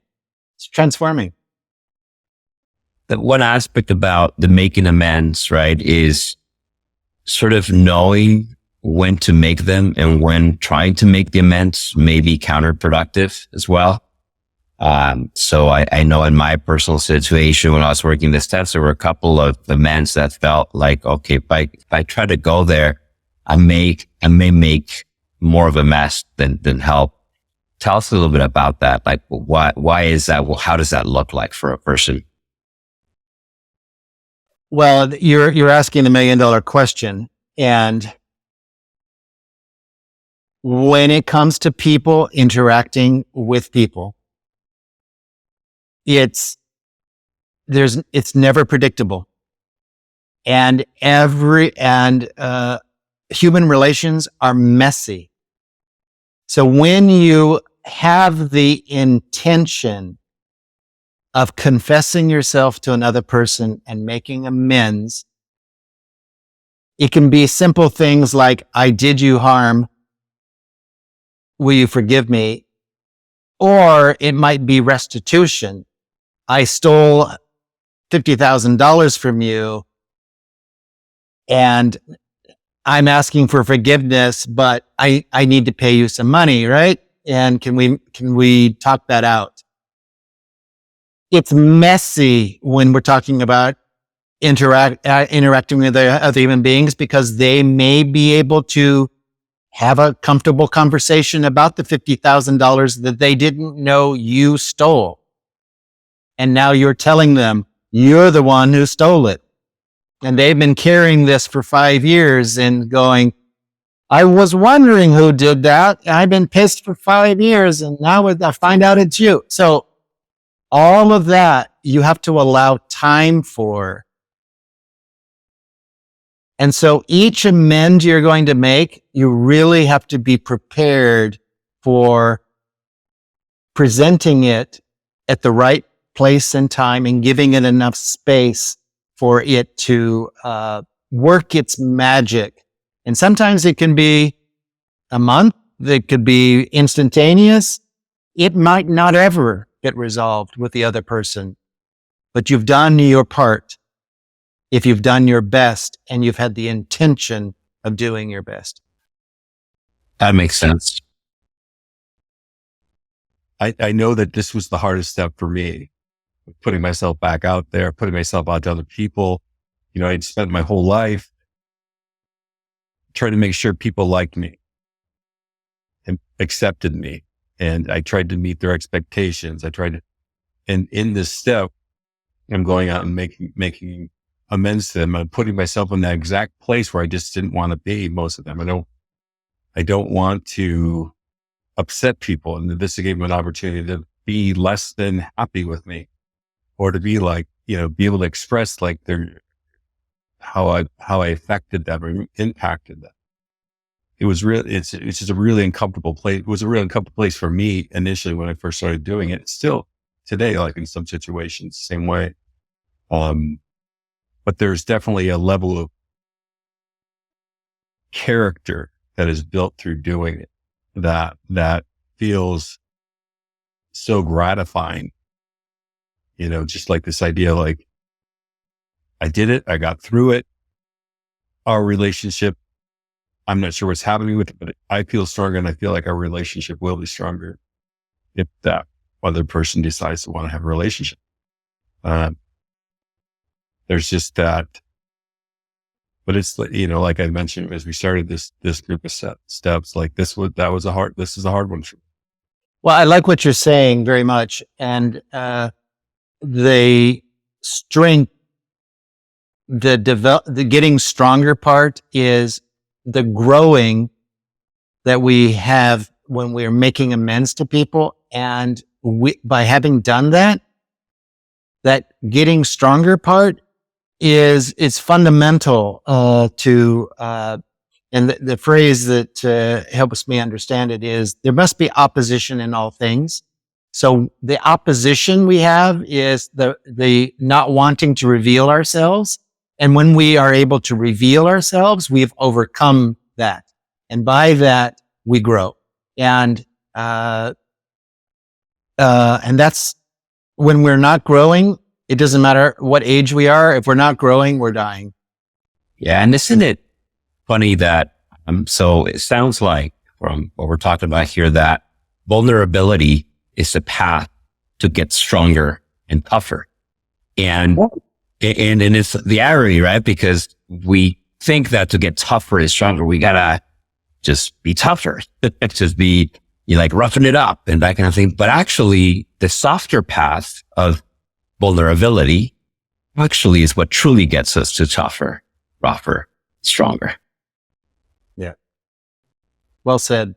[SPEAKER 3] It's transforming.
[SPEAKER 2] The one aspect about the making amends, right, is sort of knowing when to make them and when trying to make the amends may be counterproductive as well. So I know in my personal situation, when I was working the steps, there were a couple of amends that felt like, okay, if I try to go there, I may make more of a mess than help. Tell us a little bit about that. Like, why is that? Well, how does that look like for a person?
[SPEAKER 3] Well, you're asking the $1 million question. And when it comes to people interacting with people, it's never predictable. And human relations are messy. So when you have the intention of confessing yourself to another person and making amends, it can be simple things like, I did you harm. Will you forgive me? Or it might be restitution. I stole $50,000 from you and I'm asking for forgiveness, but I need to pay you some money, right? And can we talk that out? It's messy when we're talking about interacting with other human beings, because they may be able to have a comfortable conversation about the $50,000 that they didn't know you stole. And now you're telling them you're the one who stole it. And they've been carrying this for 5 years and going, I was wondering who did that. I've been pissed for 5 years and now I find out it's you. So all of that you have to allow time for. And so each amend you're going to make, you really have to be prepared for presenting it at the right place and time and giving it enough space for it to work its magic. And sometimes it can be a month. It could be instantaneous. It might not ever get resolved with the other person, but you've done your part. If you've done your best and you've had the intention of doing your best.
[SPEAKER 2] That makes sense.
[SPEAKER 1] I know that this was the hardest step for me, putting myself back out there, putting myself out to other people. You know, I'd spent my whole life trying to make sure people liked me and accepted me. And I tried to meet their expectations. And in this step, I'm going out and making amends to them. I'm putting myself in that exact place where I just didn't want to be, most of them. I don't want to upset people. And this gave them an opportunity to be less than happy with me, or to be like, you know, be able to express like how I affected them or impacted them. It was it's just a really uncomfortable place. It was a really uncomfortable place for me initially when I first started doing it. It's still today, like in some situations, same way. But there's definitely a level of character that is built through doing it that feels so gratifying. You know, just like this idea, like I did it, I got through it. Our relationship, I'm not sure what's happening with it, but I feel stronger, and I feel like our relationship will be stronger if that other person decides to want to have a relationship. There's just that, but it's, you know, like I mentioned, as we started this group of steps, like this is a hard one for me.
[SPEAKER 3] Well, I like what you're saying very much. And the strength, the getting stronger part is the growing that we have when we're making amends to people. And by having done that getting stronger part is fundamental, and the phrase that helps me understand it is there must be opposition in all things. So the opposition we have is the not wanting to reveal ourselves. And when we are able to reveal ourselves, we've overcome that. And by that, we grow. And that's when we're not growing. It doesn't matter what age we are. If we're not growing, we're dying.
[SPEAKER 2] Yeah. And isn't it funny that, so it sounds like from what we're talking about here, that vulnerability is the path to get stronger and tougher. And it's the irony, right? Because we think that to get tougher and stronger, we gotta just be tougher. Just be, roughing it up and that kind of thing. But actually the softer path of vulnerability actually is what truly gets us to tougher, rougher, stronger.
[SPEAKER 3] Yeah. Well said.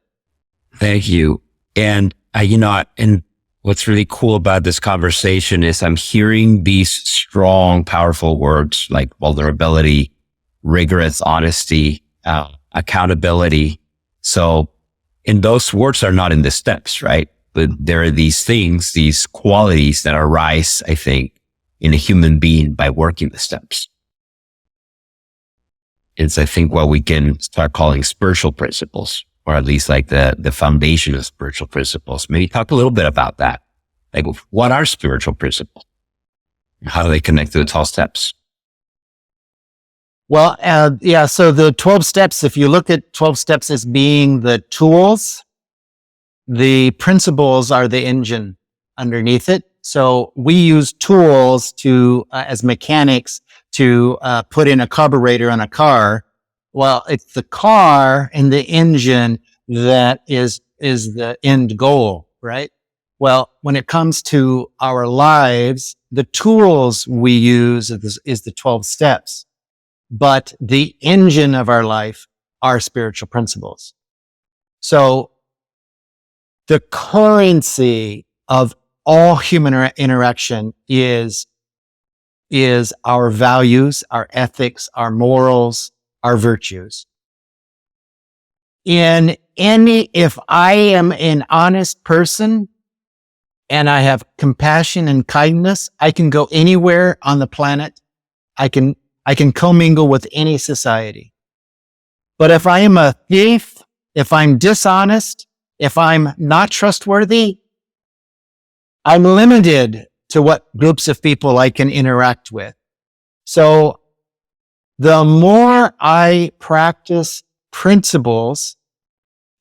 [SPEAKER 2] Thank you. And and what's really cool about this conversation is I'm hearing these strong, powerful words like vulnerability, rigorous honesty, accountability. So, and those words are not in the steps, right? But there are these things, these qualities that arise, I think, in a human being by working the steps. It's, I think, what we can start calling spiritual principles, or at least like the foundation of spiritual principles. Maybe talk a little bit about that. Like, what are spiritual principles? How do they connect to the 12 steps?
[SPEAKER 3] Well, so the 12 steps, if you look at 12 steps as being the tools, the principles are the engine underneath it. So we use tools as mechanics to put in a carburetor on a car. Well, it's the car and the engine that is the end goal, right? Well, when it comes to our lives, the tools we use is the 12 steps, but the engine of our life are spiritual principles. So the currency of all human interaction is our values, our ethics, our morals, our virtues. If I am an honest person and I have compassion and kindness, I can go anywhere on the planet. I can commingle with any society. But if I am a thief, if I'm dishonest, if I'm not trustworthy, I'm limited to what groups of people I can interact with. So the more I practice principles,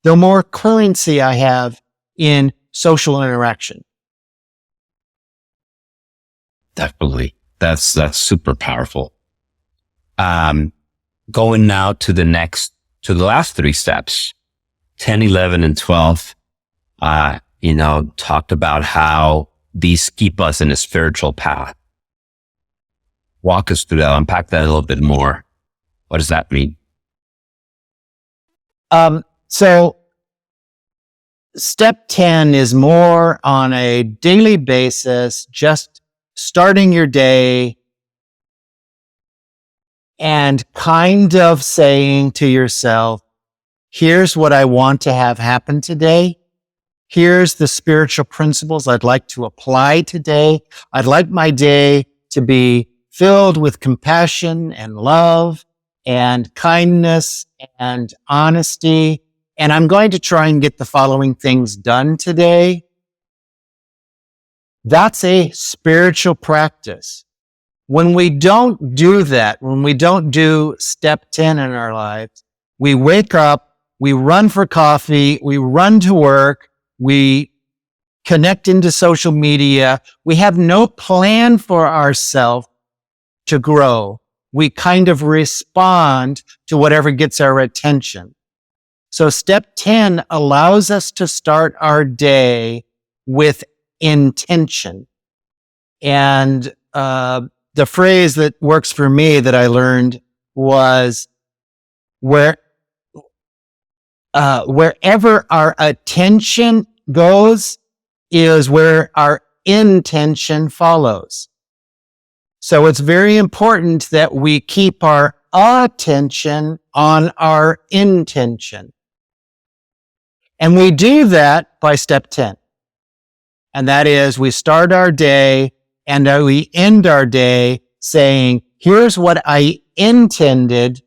[SPEAKER 3] the more currency I have in social interaction.
[SPEAKER 2] Definitely. That's super powerful. Going now to the last 3 steps, 10, 11, and 12, talked about how these keep us in a spiritual path. Walk us through that, unpack that a little bit more. What does that mean?
[SPEAKER 3] So step 10 is more on a daily basis, just starting your day and kind of saying to yourself, here's what I want to have happen today. Here's the spiritual principles I'd like to apply today. I'd like my day to be filled with compassion and love and kindness and honesty. And I'm going to try and get the following things done today. That's a spiritual practice. When we don't do that, when we don't do step 10 in our lives, we wake up, we run for coffee, we run to work, we connect into social media. We have no plan for ourselves to grow. We kind of respond to whatever gets our attention. So step 10 allows us to start our day with intention. And the phrase that works for me that I learned was wherever our attention goes is where our intention follows. So it's very important that we keep our attention on our intention. And we do that by step 10. And that is we start our day and we end our day saying, here's what I intended.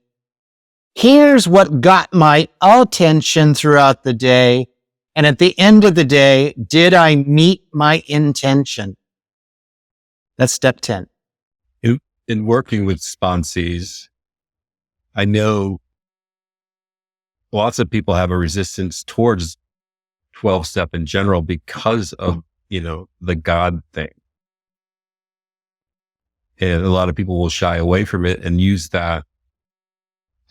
[SPEAKER 3] Here's what got my attention throughout the day. And at the end of the day, did I meet my intention? That's step 10.
[SPEAKER 1] In working with sponsees, I know lots of people have a resistance towards 12-step in general because of, the God thing. And a lot of people will shy away from it and use that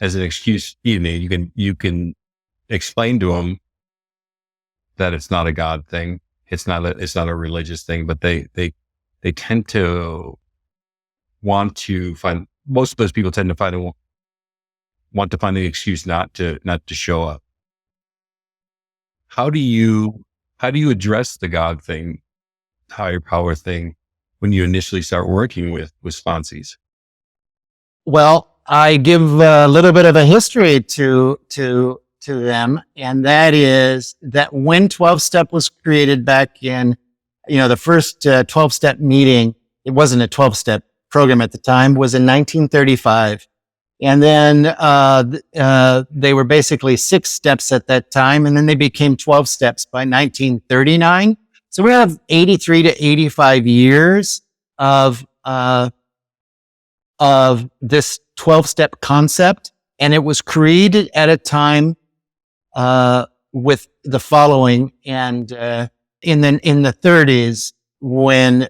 [SPEAKER 1] as an excuse. You can explain to them that it's not a God thing. It's not a religious thing, but they tend to want to find, most of those people tend to want to find the excuse not to show up. How do you address the God thing, higher power thing, when you initially start working with sponsees?
[SPEAKER 3] Well, I give a little bit of a history to them, and that is that when 12-step was created back in, the first 12-step meeting, it wasn't a 12-step program at the time, was in 1935. And then they were basically 6 steps at that time, and then they became 12 steps by 1939. So we have 83 to 85 years of this 12-step concept, and it was created at a time with the following. And in the 30s, when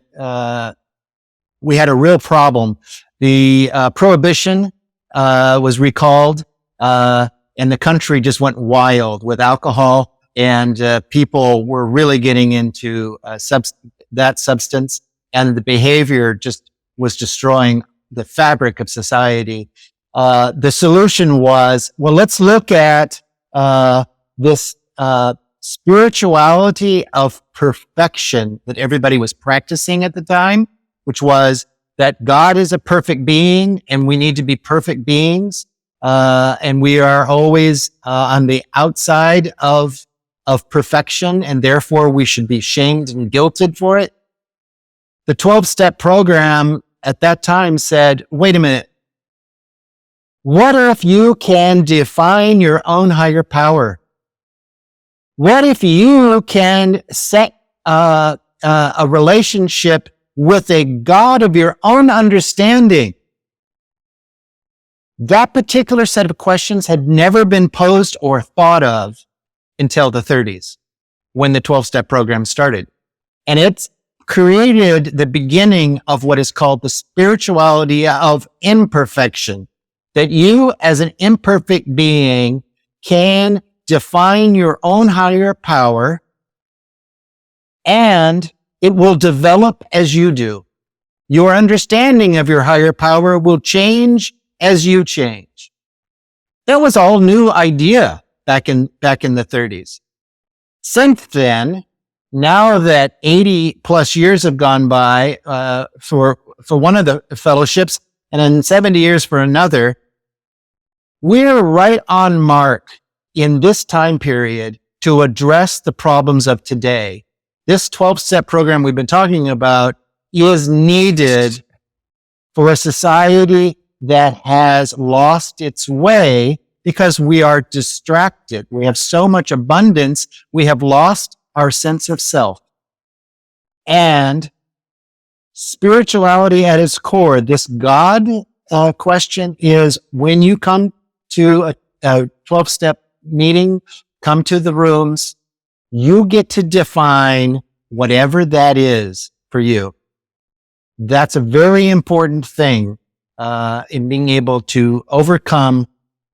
[SPEAKER 3] we had a real problem, the prohibition was recalled, and the country just went wild with alcohol, and people were really getting into that substance, and the behavior just was destroying the fabric of society. The solution was, well, let's look at this spirituality of perfection that everybody was practicing at the time, which was that God is a perfect being and we need to be perfect beings. And we are always on the outside of perfection, and therefore we should be shamed and guilted for it. The 12-step program at that time said, wait a minute. What if you can define your own higher power? What if you can set a relationship with a God of your own understanding? That particular set of questions had never been posed or thought of until the 30s, when the 12-step program started. And it's created the beginning of what is called the spirituality of imperfection, that you as an imperfect being can define your own higher power, and it will develop as you do. Your understanding of your higher power will change as you change. That was all new idea back in the 30s. Since then, now that 80 plus years have gone by for one of the fellowships, and then 70 years for another, we're right on mark in this time period to address the problems of today. This 12-step program we've been talking about is needed for a society that has lost its way because we are distracted. We have so much abundance, we have lost our sense of self. And spirituality at its core, this God question is, when you come to a 12-step meeting, come to the rooms, you get to define whatever that is for you. That's a very important thing in being able to overcome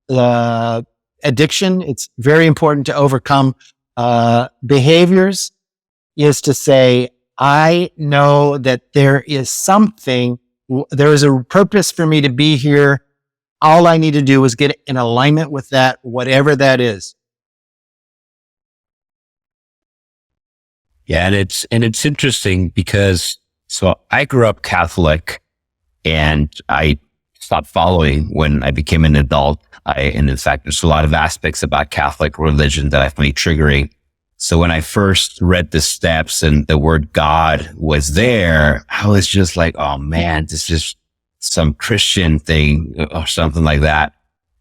[SPEAKER 3] addiction. It's very important to overcome behaviors, is to say, I know that there is something, there is a purpose for me to be here. All I need to do is get in alignment with that, whatever that is.
[SPEAKER 2] Yeah. And it's interesting because so I grew up Catholic and I stopped following when I became an adult. And in fact, there's a lot of aspects about Catholic religion that I find triggering. So when I first read the steps and the word God was there, I was just like, oh man, this is some Christian thing or something like that.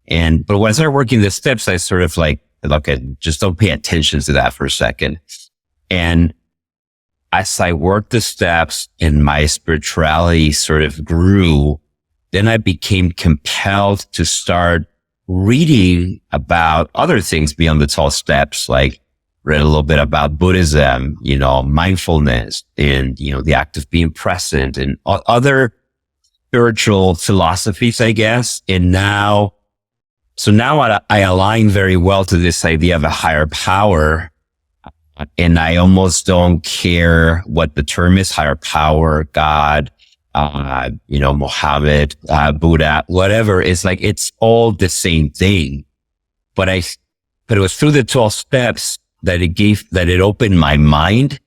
[SPEAKER 2] But when I started working the steps, I sort of like, okay, just don't pay attention to that for a second. And as I worked the steps and my spirituality sort of grew, then I became compelled to start reading about other things beyond the 12 steps, like read a little bit about Buddhism, mindfulness and, the act of being present and other spiritual philosophies, I guess. And now I align very well to this idea of a higher power. And I almost don't care what the term is, higher power, God, Mohammed, Buddha, whatever. It's like, it's all the same thing. But it was through the 12 steps that it opened my mind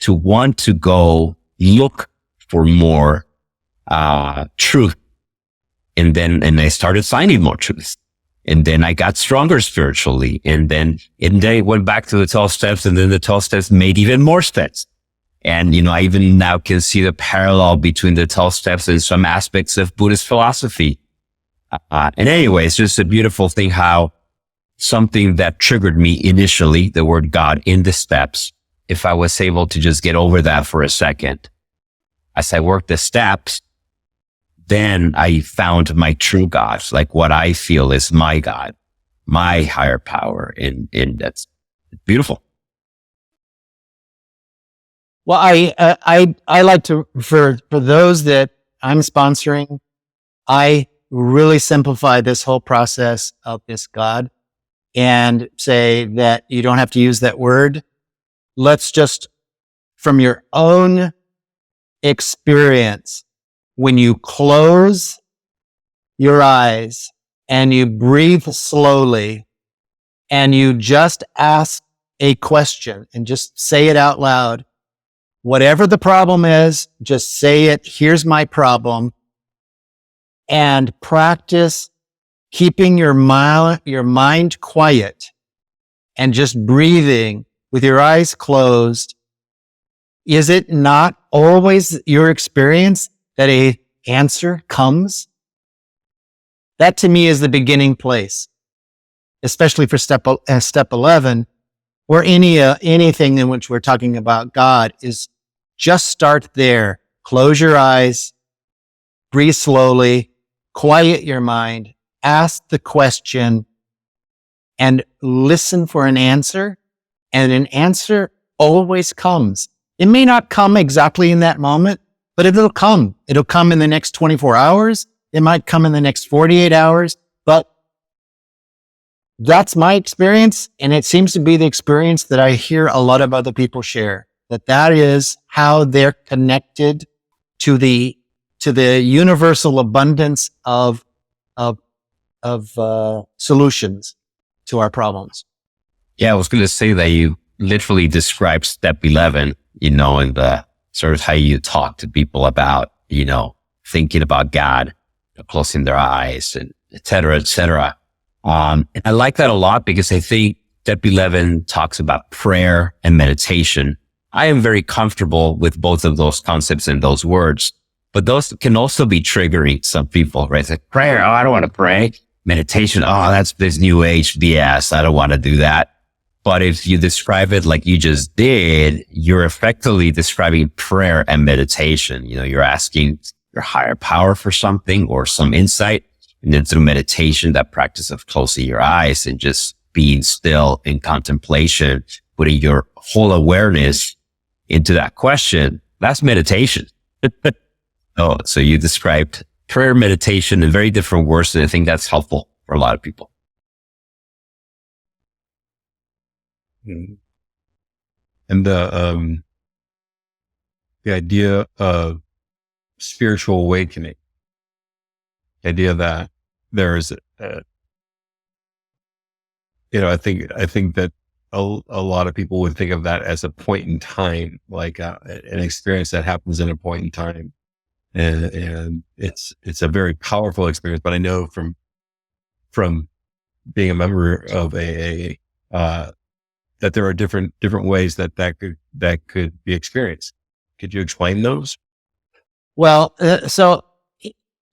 [SPEAKER 2] to want to go look for more, truth. And I started finding more truth. And then I got stronger spiritually. And then I went back to the 12 steps, and then the 12 steps made even more steps. And, I even now can see the parallel between the 12 steps and some aspects of Buddhist philosophy. And anyway, it's just a beautiful thing how something that triggered me initially, the word God in the steps, if I was able to just get over that for a second, as I worked the steps, then I found my true God, like what I feel is my God, my higher power. And that's beautiful.
[SPEAKER 3] Well, I like to, for those that I'm sponsoring, I really simplify this whole process of this God and say that you don't have to use that word. Let's just, from your own experience, when you close your eyes and you breathe slowly and you just ask a question and just say it out loud, whatever the problem is, just say it. Here's my problem. And practice keeping your mind quiet and just breathing with your eyes closed. Is it not always your experience that a answer comes? That to me is the beginning place, especially for step 11, or anything in which we're talking about God, is just start there. Close your eyes, breathe slowly, quiet your mind, ask the question, and listen for an answer. And an answer always comes. It may not come exactly in that moment, but it'll come. It'll come in the next 24 hours. It might come in the next 48 hours, but that's my experience. And it seems to be the experience that I hear a lot of other people share, that is how they're connected to the universal abundance of solutions to our problems.
[SPEAKER 2] Yeah. I was going to say that you literally described step 11, and the sort of how you talk to people about, thinking about God, closing their eyes, and et cetera, et cetera. And I like that a lot because I think step 11 talks about prayer and meditation. I am very comfortable with both of those concepts and those words, but those can also be triggering some people, right? It's like prayer. Oh, I don't want to pray. Meditation. Oh, that's this new age BS. I don't want to do that. But if you describe it like you just did, you're effectively describing prayer and meditation. You're asking your higher power for something or some insight. And then through meditation, that practice of closing your eyes and just being still in contemplation, putting your whole awareness into that question, that's meditation. So you described prayer, meditation in very different words. And I think that's helpful for a lot of people.
[SPEAKER 1] And the idea of spiritual awakening, the idea that there is, I think that a lot of people would think of that as a point in time, like an experience that happens in a point in time. And it's a very powerful experience, but I know from being a member of AA, that there are different ways that could be experienced. Could you explain those?
[SPEAKER 3] Well, so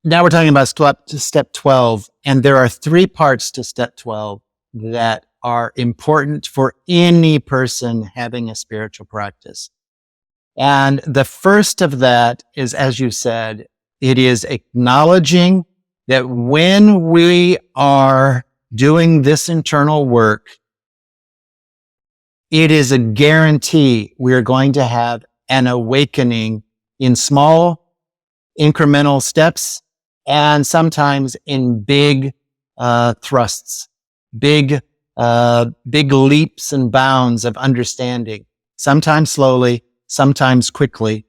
[SPEAKER 3] now we're talking about step 12, and there are 3 parts to step 12 that are important for any person having a spiritual practice. And the first of that is, as you said, it is acknowledging that when we are doing this internal work, it is a guarantee we are going to have an awakening in small incremental steps and sometimes in big thrusts, big leaps and bounds of understanding, sometimes slowly, sometimes quickly.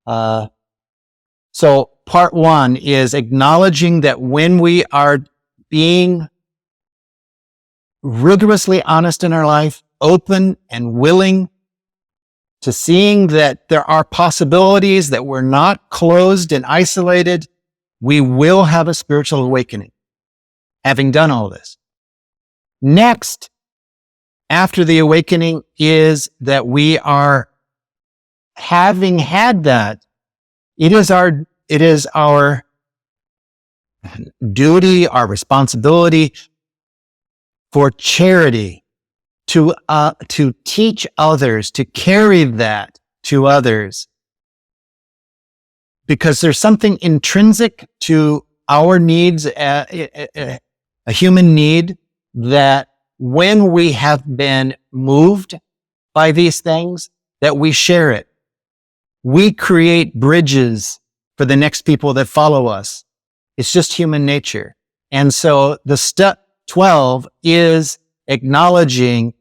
[SPEAKER 3] So part 1 is acknowledging that when we are being rigorously honest in our life, open and willing to seeing that there are possibilities, that we're not closed and isolated, we will have a spiritual awakening, having done all this. Next, after the awakening, is that we are having had that. It is our duty, our responsibility for charity to teach others, to carry that to others, because there's something intrinsic to our needs, a human need, that when we have been moved by these things, that we share it. We create bridges for the next people that follow us. It's just human nature. And so the step 12 is acknowledging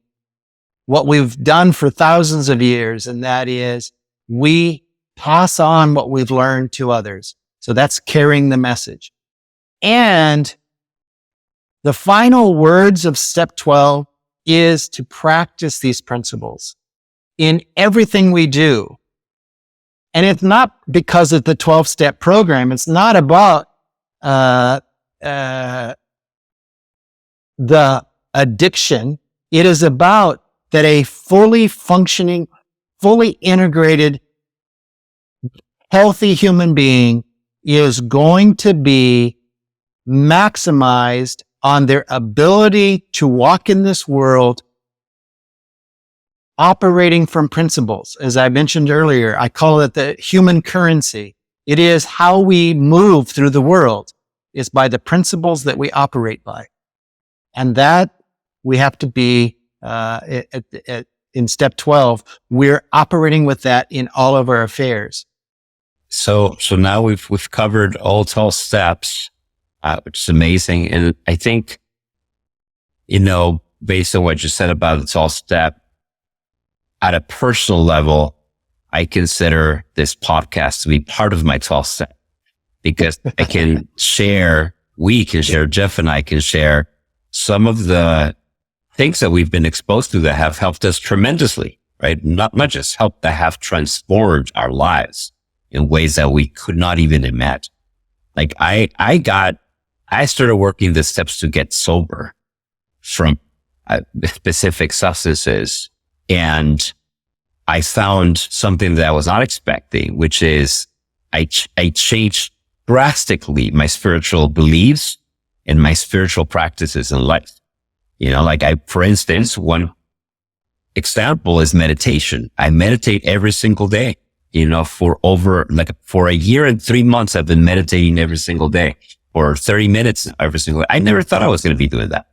[SPEAKER 3] what we've done for thousands of years, and that is we pass on what we've learned to others. So that's carrying the message. And the final words of step 12 is to practice these principles in everything we do. And it's not because of the 12-step program. It's not about the addiction. It is about that a fully functioning, fully integrated, healthy human being is going to be maximized on their ability to walk in this world operating from principles. As I mentioned earlier, I call it the human currency. It is how we move through the world. It's by the principles that we operate by. And that we have to be, in step 12, we're operating with that in all of our affairs.
[SPEAKER 2] So now we've covered all 12 steps, which is amazing. And I think, based on what you said about the 12 step, at a personal level, I consider this podcast to be part of my 12 step, because I can share, Jeff and I can share some of the things that we've been exposed to that have helped us tremendously, right? Not just helped, that have transformed our lives in ways that we could not even imagine. Like I started working the steps to get sober from specific substances. And I found something that I was not expecting, which is I changed drastically my spiritual beliefs and my spiritual practices in life. For instance, one example is meditation. I meditate every single day, for a year and 3 months, I've been meditating every single day for 30 minutes every single day. I never thought I was going to be doing that.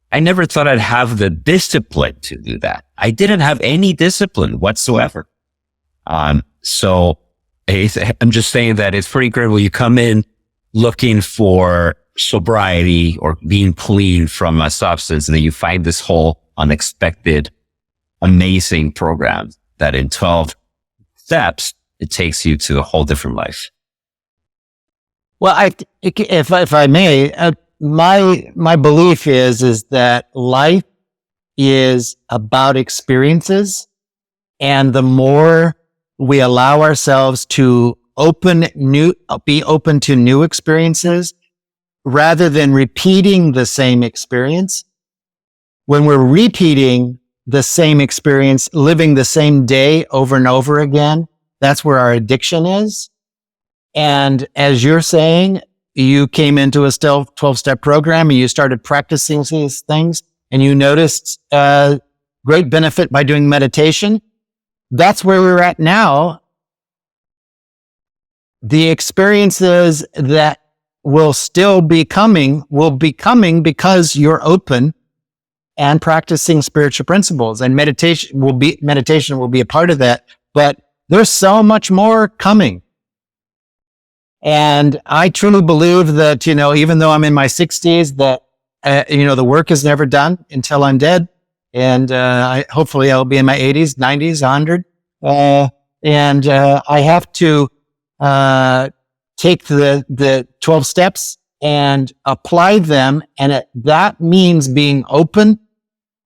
[SPEAKER 2] I never thought I'd have the discipline to do that. I didn't have any discipline whatsoever. So I'm just saying that it's pretty incredible. You come in looking for sobriety or being clean from a substance, and then you find this whole unexpected, amazing program that in 12 steps, it takes you to a whole different life.
[SPEAKER 3] Well, if I may, my belief is that life is about experiences. And the more we allow ourselves to be open to new experiences rather than repeating the same experience, when we're repeating the same experience, living the same day over and over again, that's where our addiction is. And as you're saying, you came into a 12-step program and you started practicing these things and you noticed great benefit by doing meditation. That's where we're at now. The experiences that will be coming because you're open and practicing spiritual principles, and meditation will be a part of that. But there's so much more coming. And I truly believe that, even though I'm in my 60s, that, the work is never done until I'm dead. And, hopefully I'll be in my 80s, 90s, 100. And I have to, take the 12 steps and apply them. And that means being open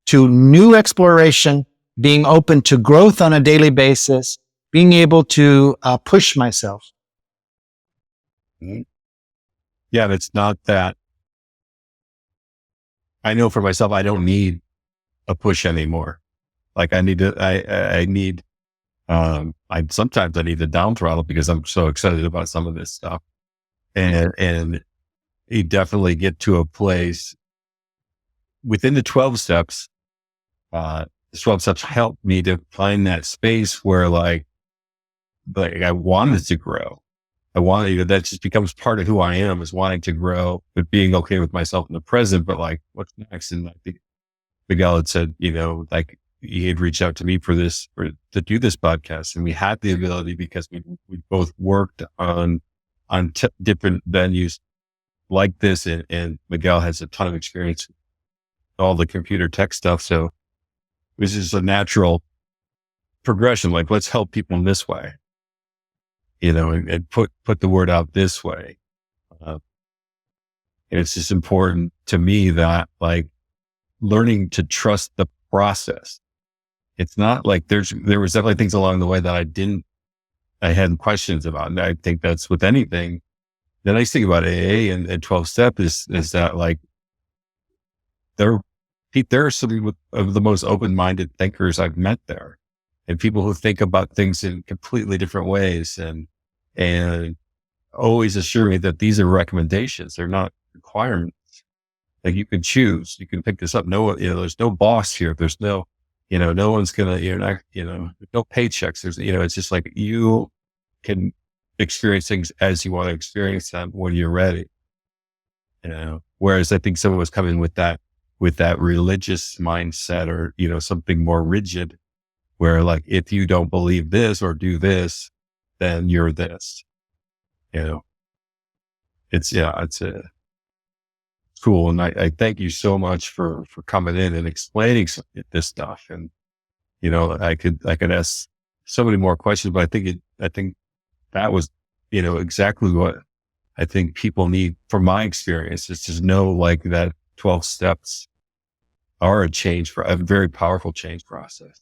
[SPEAKER 3] to new exploration, being open to growth on a daily basis, being able to push myself.
[SPEAKER 1] Yeah, and it's not that. I know for myself, I don't need a push anymore. Like I need sometimes I need the down throttle because I'm so excited about some of this stuff. And you definitely get to a place within the 12 steps. The 12 steps help me to find that space where like I wanted to grow. That just becomes part of who I am, is wanting to grow, but being okay with myself in the present, but like what's next? And I think Miguel had said, like he had reached out to me to do this podcast, and we had the ability because we both worked on different venues like this. And Miguel has a ton of experience with all the computer tech stuff. So it was just a natural progression. Like, let's help people in this way, and put the word out this way. And it's just important to me that like learning to trust the process. It's not like there was definitely things along the way that I had questions about. And I think that's with anything. The nice thing about AA and 12 step is that like there are some of the most open-minded thinkers I've met there, and people who think about things in completely different ways and always assure me that these are recommendations. They're not requirements. Like you can choose, you can pick this up. No, there's no boss here. There's no, no one's you're not, there's no paychecks. There's, it's just like you can experience things as you want to experience them when you're ready. Whereas I think someone was coming with that religious mindset or, something more rigid where like, if you don't believe this or do this, then you're this, it's cool. And I thank you so much for coming in and explaining this stuff. And, I could ask so many more questions, but I think that was, exactly what I think people need from my experience, is to know like that 12 steps are a very powerful change process.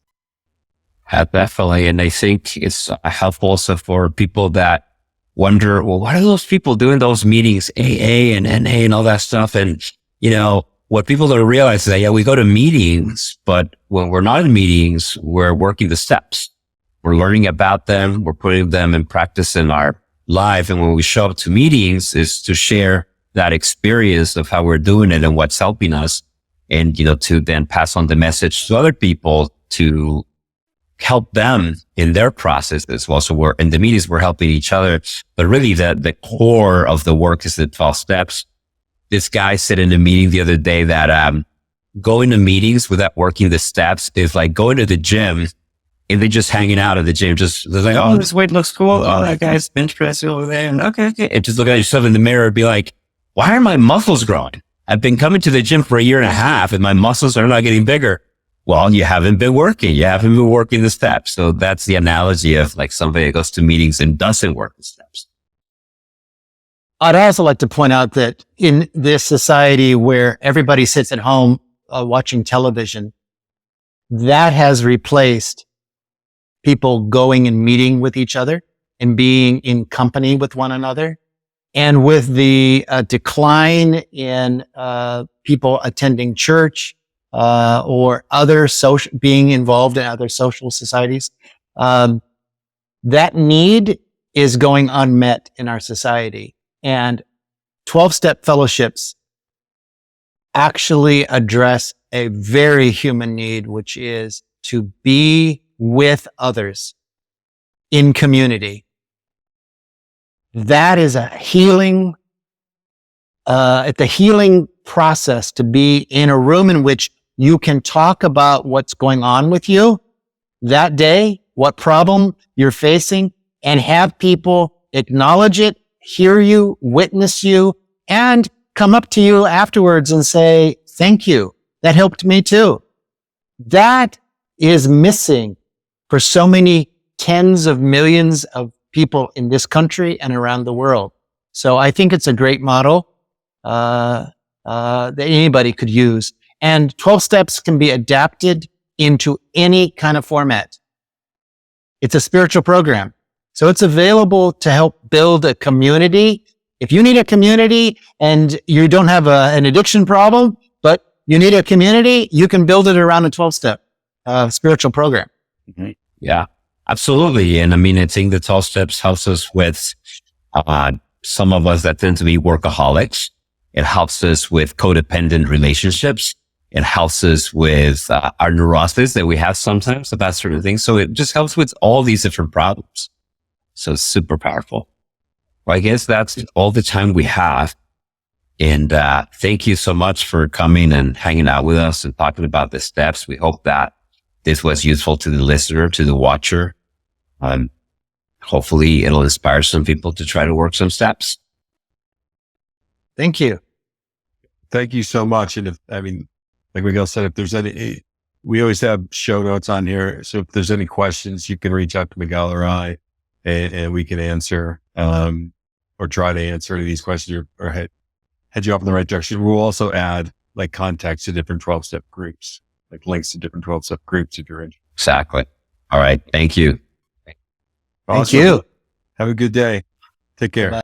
[SPEAKER 2] Definitely. And I think it's helpful also for people that wonder, well, what are those people doing those meetings, AA and NA and all that stuff? And, what people don't realize is that, we go to meetings, but when we're not in meetings, we're working the steps. We're learning about them. We're putting them in practice in our life. And when we show up to meetings is to share that experience of how we're doing it and what's helping us. And, to then pass on the message to other people to help them in their process as well. So we're in the meetings, we're helping each other, but really the core of the work is the 12 steps. This guy said in a meeting the other day that, going to meetings without working the steps is like going to the gym and they're just hanging out at the gym. They're like, oh, this weight looks cool. Oh, that guy's bench pressing over there. And okay. And just look at yourself in the mirror and be like, why are my muscles growing? I've been coming to the gym for a year and a half and my muscles are not getting bigger. Well, you haven't been working. You haven't been working the steps. So that's the analogy of like somebody that goes to meetings and doesn't work the steps.
[SPEAKER 3] I'd also like to point out that in this society where everybody sits at home watching television, that has replaced people going and meeting with each other and being in company with one another. And with the decline in people attending church or other social, being involved in other social societies, that need is going unmet in our society. And 12-step fellowships actually address a very human need, which is to be with others in community. That is a healing, it's a healing process to be in a room in which you can talk about what's going on with you that day, what problem you're facing, and have people acknowledge it, hear you, witness you, and come up to you afterwards and say, thank you. That helped me too. That is missing for so many tens of millions of people in this country and around the world. So I think it's a great model that anybody could use. And 12 steps can be adapted into any kind of format. It's a spiritual program. So it's available to help build a community. If you need a community and you don't have an addiction problem, but you need a community, you can build it around a 12-step spiritual program.
[SPEAKER 2] Mm-hmm. Yeah, absolutely. And I mean, I think the 12 steps helps us with some of us that tend to be workaholics. It helps us with codependent relationships. It helps us with our neurosis that we have sometimes about certain things. So it just helps with all these different problems. So it's super powerful. Well, I guess that's all the time we have. And thank you so much for coming and hanging out with us and talking about the steps. We hope that this was useful to the listener, to the watcher. Hopefully it'll inspire some people to try to work some steps.
[SPEAKER 3] Thank you.
[SPEAKER 1] Thank you so much. And like Miguel said, if there's any, we always have show notes on here. So if there's any questions, you can reach out to Miguel or I, and we can answer, or try to answer any of these questions or head you up in the right direction. We'll also add like contacts to different 12-step groups, like links to different 12-step groups if you're interested.
[SPEAKER 2] Exactly. All right. Thank you.
[SPEAKER 3] Thank you.
[SPEAKER 1] Have a good day. Take care.
[SPEAKER 3] Bye.